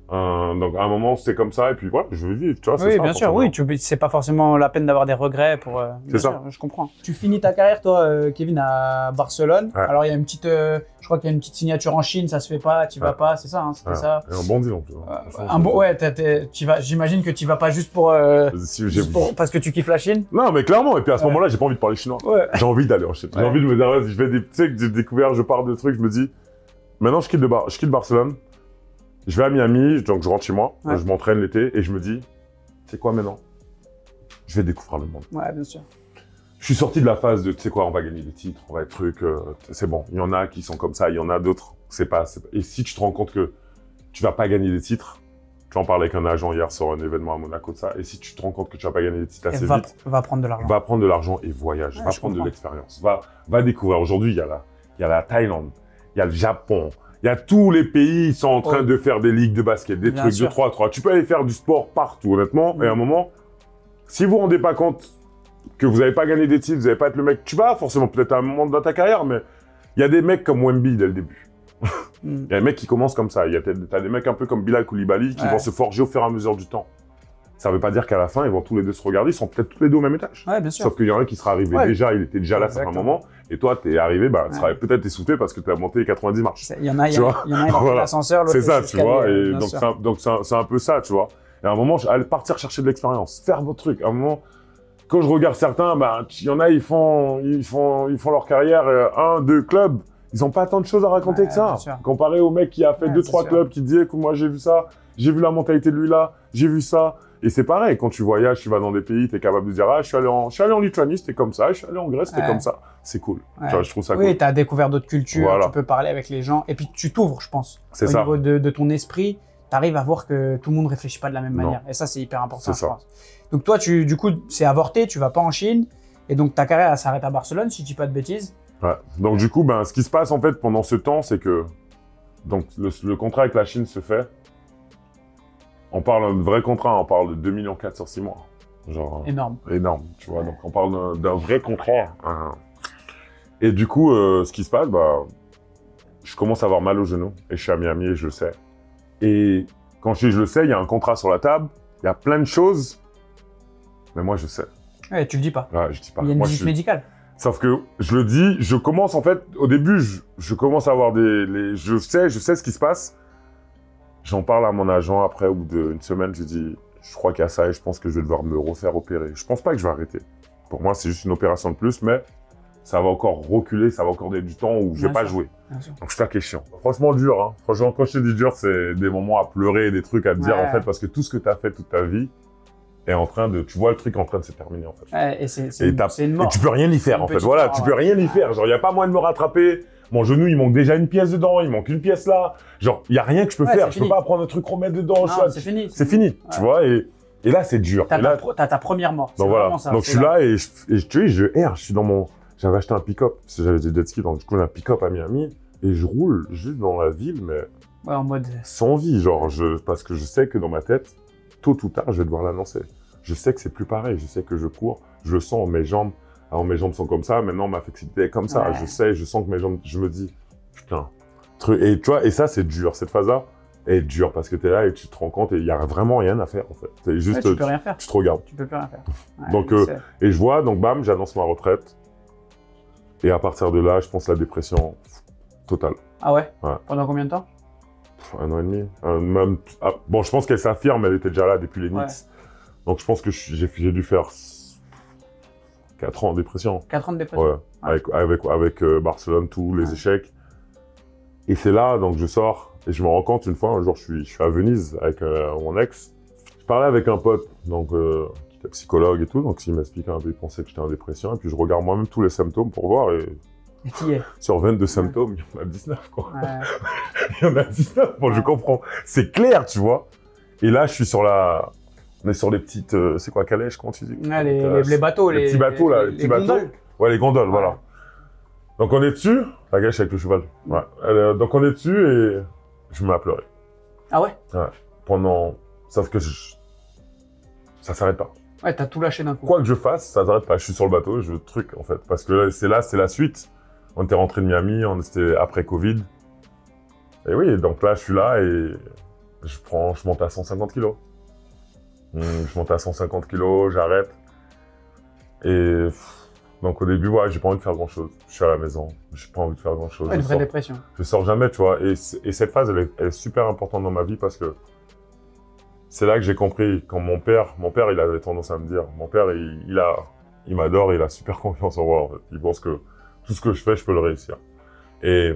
Donc à un moment c'était comme ça et puis voilà, je vais vivre, tu vois. Oui, bien sûr, oui, c'est pas forcément la peine d'avoir des regrets pour. C'est ça. Je comprends. Tu finis ta carrière, toi, Kevin, à Barcelone. Ouais. Alors il y a une petite, je crois qu'il y a une petite signature en Chine, ça se fait pas, tu vas pas, c'est ça, hein, c'était ça. Et un bon deal, donc. Ouais, j'imagine que tu vas pas juste pour, parce que tu kiffes la Chine. Non, mais clairement. Et puis à ce moment-là, j'ai pas envie de parler chinois. Ouais. J'ai envie d'aller en Chine. J'ai envie de me dire, vas-y, je vais tu sais que j'ai découvert, je pars de trucs, je me dis, maintenant je quitte Barcelone. Je vais à Miami, donc je rentre chez moi, je m'entraîne l'été et je me dis, c'est quoi maintenant? Je vais découvrir le monde. Ouais, bien sûr. Je suis sorti de la phase de, tu sais quoi, on va gagner des titres, on va être c'est bon. Il y en a qui sont comme ça, il y en a d'autres, c'est pas. Et si tu te rends compte que tu vas pas gagner des titres, tu en parlais avec un agent hier sur un événement à Monaco de ça, et si tu te rends compte que tu vas pas gagner des titres assez vite, va prendre de l'argent. Va prendre de l'argent et voyage, va prendre de l'expérience, va découvrir. Aujourd'hui, il y a la Thaïlande, il y a le Japon. Il y a tous les pays, ils sont en train de faire des ligues de basket, des trucs de 3-3. Tu peux aller faire du sport partout, honnêtement. Et à un moment, si vous vous rendez pas compte que vous n'avez pas gagné des titres, vous n'allez pas être le mec, tu vas forcément peut-être à un moment dans ta carrière, mais il y a des mecs comme Wemby dès le début. Il y a des mecs qui commencent comme ça. T'as des mecs un peu comme Bilal Koulibaly qui vont se forger au fur et à mesure du temps. Ça veut pas dire qu'à la fin, ils vont tous les deux se regarder, ils sont peut-être tous les deux au même étage. Ouais, bien sûr. Sauf qu'il y en a un qui sera arrivé déjà, il était déjà là à un moment, et toi, t'es arrivé, bah, tu seras peut-être essoufflé parce que tu as monté 90 marches. Il y en a dans l'ascenseur, l'autre. C'est ça, tu vois, et donc c'est un peu ça, tu vois. Et à un moment, allez partir chercher de l'expérience, faire votre truc. À un moment, quand je regarde certains, bah, il y en a, ils font leur carrière, 1, 2 clubs. Ils ont pas tant de choses à raconter que ça. Comparé au mec qui a fait 2-3 clubs, qui disait que moi j'ai vu ça, j'ai vu la mentalité de lui là, j'ai vu ça. Et c'est pareil, quand tu voyages, tu vas dans des pays, tu es capable de dire, ah, je suis allé en Lituanie, c'était comme ça, je suis allé en Grèce, c'était comme ça. C'est cool. Tu vois, je trouve ça cool. Oui, tu as découvert d'autres cultures, tu peux parler avec les gens, et puis tu t'ouvres, je pense. C'est ça. Au niveau de ton esprit, tu arrives à voir que tout le monde réfléchit pas de la même manière. Et ça, c'est hyper important, je pense. Donc toi, du coup, c'est avorté, tu vas pas en Chine, et donc ta carrière, elle s'arrête à Barcelone, si je dis pas de bêtises. Ouais. Donc du coup, ben, ce qui se passe en fait pendant ce temps, c'est que donc le contrat avec la Chine se fait. On parle d'un vrai contrat, on parle de 2,4 millions sur 6 mois. Genre, énorme. Énorme, tu vois. Donc on parle d'un vrai contrat. Et du coup, ce qui se passe, bah, je commence à avoir mal au genou et je suis à Miami et je le sais. Et quand je dis je le sais, il y a un contrat sur la table, il y a plein de choses, mais moi je sais. Ouais, tu le dis pas. Ouais, je dis pas. Il y a une visite médicale. Sauf que je le dis, je commence en fait, au début, je commence à avoir je sais ce qui se passe. J'en parle à mon agent après, au bout d'une semaine, je dis, je crois qu'il y a ça et je pense que je vais devoir me refaire opérer. Je pense pas que je vais arrêter. Pour moi, c'est juste une opération de plus, mais ça va encore reculer, ça va encore donner du temps où je vais pas jouer. Donc c'est ça qui est chiant. Franchement dur, hein. Franchement, quand je te dis dur, c'est des moments à pleurer, des trucs à te dire en fait, parce que tout ce que tu as fait toute ta vie est en train de, tu vois le truc en train de se terminer en fait. Ouais, et c'est une mort. Et tu peux rien y faire en fait. Voilà, tu peux rien y faire. Genre, il y a pas moyen de me rattraper. Mon genou, il manque déjà une pièce dedans, il manque une pièce là. Genre, il y a rien que je peux faire. Je peux pas prendre un truc, remettre dedans. C'est fini. C'est fini, tu vois. Et là, c'est dur. T'as ta première mort. Donc voilà. Ça, donc je suis là et je erre. Je suis dans mon. J'avais acheté un pick-up parce que j'avais des jet skis, donc du coup, j'ai un pick-up à Miami et je roule juste dans la ville, mais en mode sans vie, genre parce que je sais que dans ma tête, tôt ou tard, je vais devoir l'annoncer. Je sais que c'est plus pareil. Je sais que je cours, je le sens, mes jambes. Alors mes jambes sont comme ça, maintenant ma flexibilité est comme ça. Je sens que mes jambes, je me dis, putain, et tu vois, et ça c'est dur, cette phase-là est dure parce que t'es là et tu te rends compte et il y a vraiment rien à faire en fait. T'es juste, tu peux rien faire. Tu te regardes. Tu peux plus rien faire. Donc et je vois, donc bam, j'annonce ma retraite Et à partir de là, je pense la dépression totale. Ah ouais? Ouais. Pendant combien de temps? 1 an et demi. Bon, je pense qu'elle s'affirme, elle était déjà là depuis les Knicks. Ouais. Donc je pense que j'ai dû faire 4 ans de dépression. 4 ans de dépression? Ouais. Avec Barcelone, tous les échecs. Et c'est là, donc je sors et je me rends compte une fois, un jour, je suis à Venise avec mon ex. Je parlais avec un pote, donc qui était psychologue et tout, donc il m'explique un peu, il pensait que j'étais en dépression. Et puis je regarde moi-même tous les symptômes pour voir et tu y es. Sur 22 symptômes, il y en a 19, quoi. Ouais. Il y en a 19, bon, je comprends. C'est clair, tu vois. Et là, je suis sur la... On est sur les petites... c'est quoi, calèches, comment tu dis? Les bateaux. Les petits bateaux, là. Les petits bateaux. Gondoles. Ouais, les gondoles, voilà. Donc, on est dessus. La calèche avec le cheval. Ouais. Donc, on est dessus et je me mets à pleurer. Ah ouais? Ouais. Pendant... Sauf que ça s'arrête pas. Ouais, t'as tout lâché d'un coup. Quoi que je fasse, ça s'arrête pas. Je suis sur le bateau, je truc, en fait. Parce que c'est la suite. On était rentré de Miami, c'était après Covid. Et oui, donc là, je suis là et je monte à 150 kilos. Je monte à 150 kilos, j'arrête. Et donc au début, ouais, j'ai pas envie de faire grand chose. Je suis à la maison, j'ai pas envie de faire grand chose. Ouais, une vraie dépression. Je sors jamais, tu vois. Et cette phase, elle est super importante dans ma vie parce que c'est là que j'ai compris quand mon père, il avait tendance à me dire, mon père, il m'adore, il a super confiance en moi, en fait. Il pense que tout ce que je fais, je peux le réussir. Et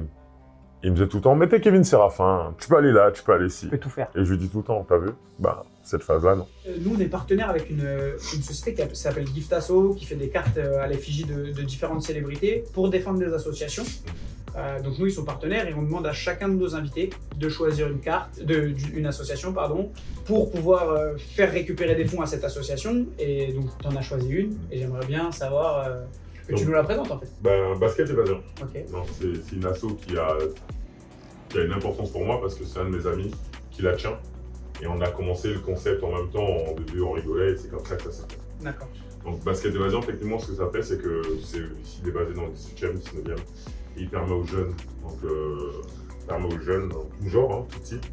il me disait tout le temps, mais t'es Kevin Séraphin, tu peux aller là, tu peux aller ici. Tu peux tout faire. Et je lui dis tout le temps, t'as vu? Bah, cette phase-là, non. Nous, on est partenaire avec une société qui s'appelle Giftasso, qui fait des cartes à l'effigie de différentes célébrités pour défendre des associations. Donc nous, ils sont partenaires et on demande à chacun de nos invités de choisir une carte, une association, pardon, pour pouvoir faire récupérer des fonds à cette association. Et donc, tu en as choisi une et j'aimerais bien savoir... que tu nous la présentes en fait. Ben, Basket Évasion. Okay. C'est une asso qui a une importance pour moi parce que c'est un de mes amis qui la tient. Et on a commencé le concept en même temps, au début on rigolait et c'est comme ça que ça s'est fait. D'accord. Donc Basket Évasion, effectivement, ce que ça fait, c'est que il est basé dans le 17e, 19e. Et il permet aux jeunes, dans tout genre, hein, tout type,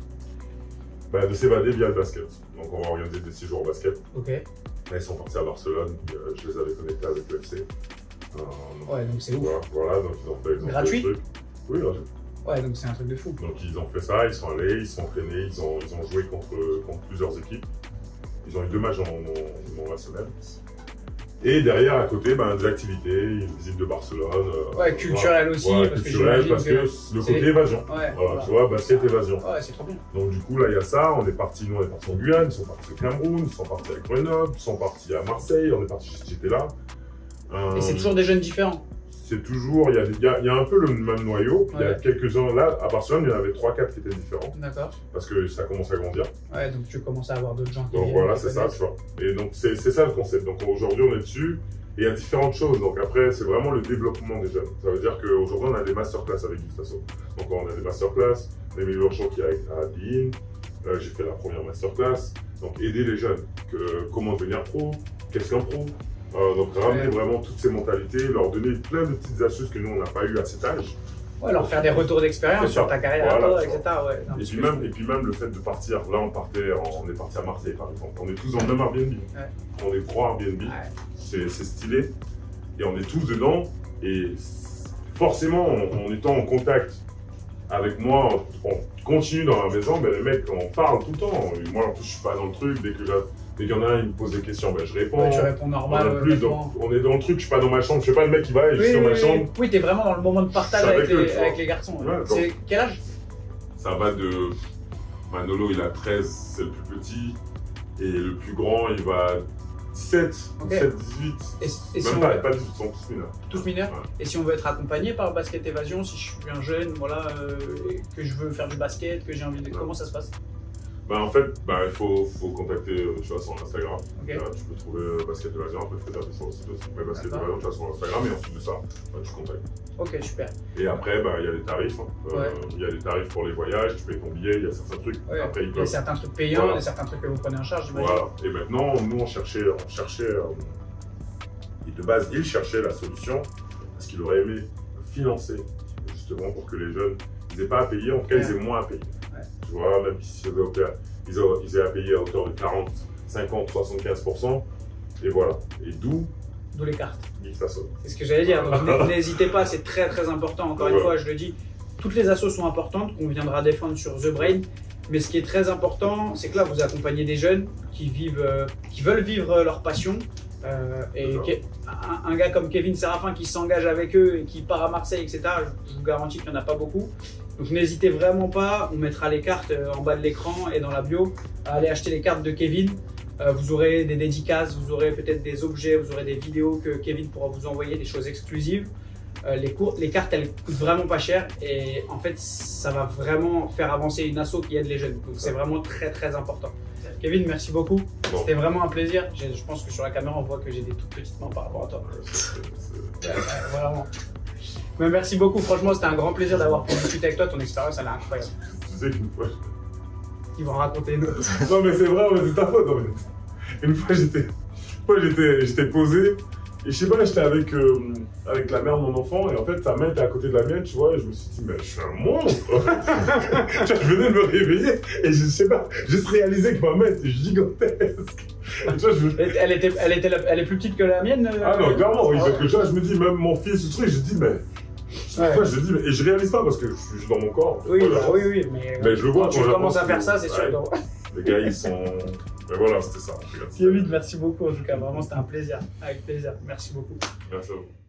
de s'évader via le basket. Donc on va organiser des séjours au basket. Ok. Là, ils sont partis à Barcelone, je les avais connectés avec l'UFC. Ouais, donc c'est ouf. Voilà, donc ils ont fait gratuit. Oui, gratuit. Ouais, donc c'est un truc de fou. Donc ils ont fait ça, ils sont allés, ils sont entraînés, ils ont joué contre plusieurs équipes. Ils ont eu 2 matchs dans la semaine. Et derrière, à côté, des activités, une visite de Barcelone. Ouais, culturelle aussi. Ouais, parce culturelle, parce que le côté évasion. Ouais, voilà, tu vois, basket évasion. Ouais, c'est trop bien. Donc du coup, là, il y a ça. Nous, on est partis en Guyane, ils sont partis au Cameroun, ils sont partis à Grenoble, ils sont partis à Marseille, on est partis, j'étais là. Et c'est toujours des jeunes différents? C'est toujours, il y a un peu le même noyau. Il y a quelques-uns là, à Barcelone, il y en avait 3-4 qui étaient différents. D'accord. Parce que ça commence à grandir. Ouais, donc tu commences à avoir d'autres gens qui viennent. Donc voilà, c'est ça, tu vois. Et donc c'est ça le concept. Donc aujourd'hui, on est dessus. Et il y a différentes choses. Donc après, c'est vraiment le développement des jeunes. Ça veut dire qu'aujourd'hui, on a des masterclass avec Giftasso. Donc on a des masterclass, Rémi Lurchon qui est à Bein. J'ai fait la première masterclass. Donc aider les jeunes. Comment devenir pro, qu'est-ce qu'un pro. Donc ramener vraiment toutes ces mentalités, leur donner plein de petites astuces que nous, on n'a pas eu à cet âge. Ouais, leur faire des retours d'expérience sur ta carrière à toi, etc. Ouais, non, et puis même le fait de partir, là on est parti à Marseille par exemple, on est tous dans le même Airbnb, on est 3 Airbnb, c'est stylé, et on est tous dedans, et forcément en étant en contact avec moi, on continue dans la maison, les mecs on parle tout le temps, et moi en plus je suis pas dans le truc, dès qu'il y en a un, il me pose des questions, je réponds. Ouais, tu réponds normal. Donc, on est dans le truc, je suis pas dans ma chambre, je sais pas le mec qui va et je suis dans ma chambre. Oui, t'es vraiment dans le moment de partage avec les garçons. Ouais, c'est quel âge? Ça va de... Manolo, il a 13, c'est le plus petit. Et le plus grand, il va 17, 17, 18. Et si même pas 18, ils sont tous mineurs. Tous mineurs? Ouais. Et si on veut être accompagné par Basket Évasion, si je suis un jeune, voilà, que je veux faire du basket, que j'ai envie de... Comment ça se passe? En fait, il faut contacter, tu vois, sur Instagram. Okay. Tu peux trouver Basket Évasion, après tu peux taper sur le site aussi. Mais Basket Évasion, tu vois, sur Instagram, et ensuite de ça, tu contactes. Ok, super. Et après, il y a les tarifs. Il y a des tarifs pour les voyages, tu payes ton billet, il y a certains trucs. Ouais. Après, il y a certains trucs payants, voilà. Il y a certains trucs que vous prenez en charge, j'imagine. Voilà. Et maintenant, nous, on cherchait et de base, il cherchait la solution, parce qu'il aurait aimé financer, justement, pour que les jeunes, ils n'aient pas à payer, en tout cas, ils aient moins à payer. Tu vois, même si ils aient à payer à hauteur de 40, 50, 75%. Et voilà. Et d'où d'où les cartes. C'est ce que j'allais dire. Donc n'hésitez pas, c'est très très important. Encore une fois, je le dis, toutes les assos sont importantes, qu'on viendra défendre sur The Brain. Mais ce qui est très important, c'est que là, vous accompagnez des jeunes qui veulent vivre leur passion. Un gars comme Kevin Séraphin qui s'engage avec eux et qui part à Marseille, etc., je vous garantis qu'il n'y en a pas beaucoup. Donc n'hésitez vraiment pas, on mettra les cartes en bas de l'écran et dans la bio. Allez acheter les cartes de Kevin. Vous aurez des dédicaces, vous aurez peut-être des objets, vous aurez des vidéos que Kevin pourra vous envoyer, des choses exclusives. Les cartes, elles coûtent vraiment pas cher et en fait, ça va vraiment faire avancer une asso qui aide les jeunes. Donc c'est vraiment très très important. Kevin, merci beaucoup. Bon. C'était vraiment un plaisir. Je pense que sur la caméra, on voit que j'ai des toutes petites mains par rapport à toi. Vraiment. Mais merci beaucoup. Franchement, c'était un grand plaisir d'avoir pu discuter avec toi. Ton expérience, elle est incroyable. Tu sais qu'une fois... Ils vont raconter une autre. Non, mais c'est vrai, c'est ta faute. En fait. Une fois, j'étais posé. Et je sais pas, j'étais avec la mère de mon enfant et en fait sa main était à côté de la mienne, tu vois, et je me suis dit, mais je suis un monstre. Je venais de me réveiller et je sais pas, juste réalisé que ma main était gigantesque. Tu vois, elle est plus petite que la mienne Ah non, clairement, oui, parce que tu vois, je me dis, même mon fils, ce truc, je dis, mais... Ouais. Je dis, et je réalise pas parce que je suis dans mon corps. Oui, oui, mais je le vois quand tu commences à faire ça, c'est sûr. Les gars, ils sont... Mais voilà, c'était ça. Kevin, merci beaucoup en tout cas. Vraiment, c'était un plaisir. Avec plaisir. Merci beaucoup. Merci à vous.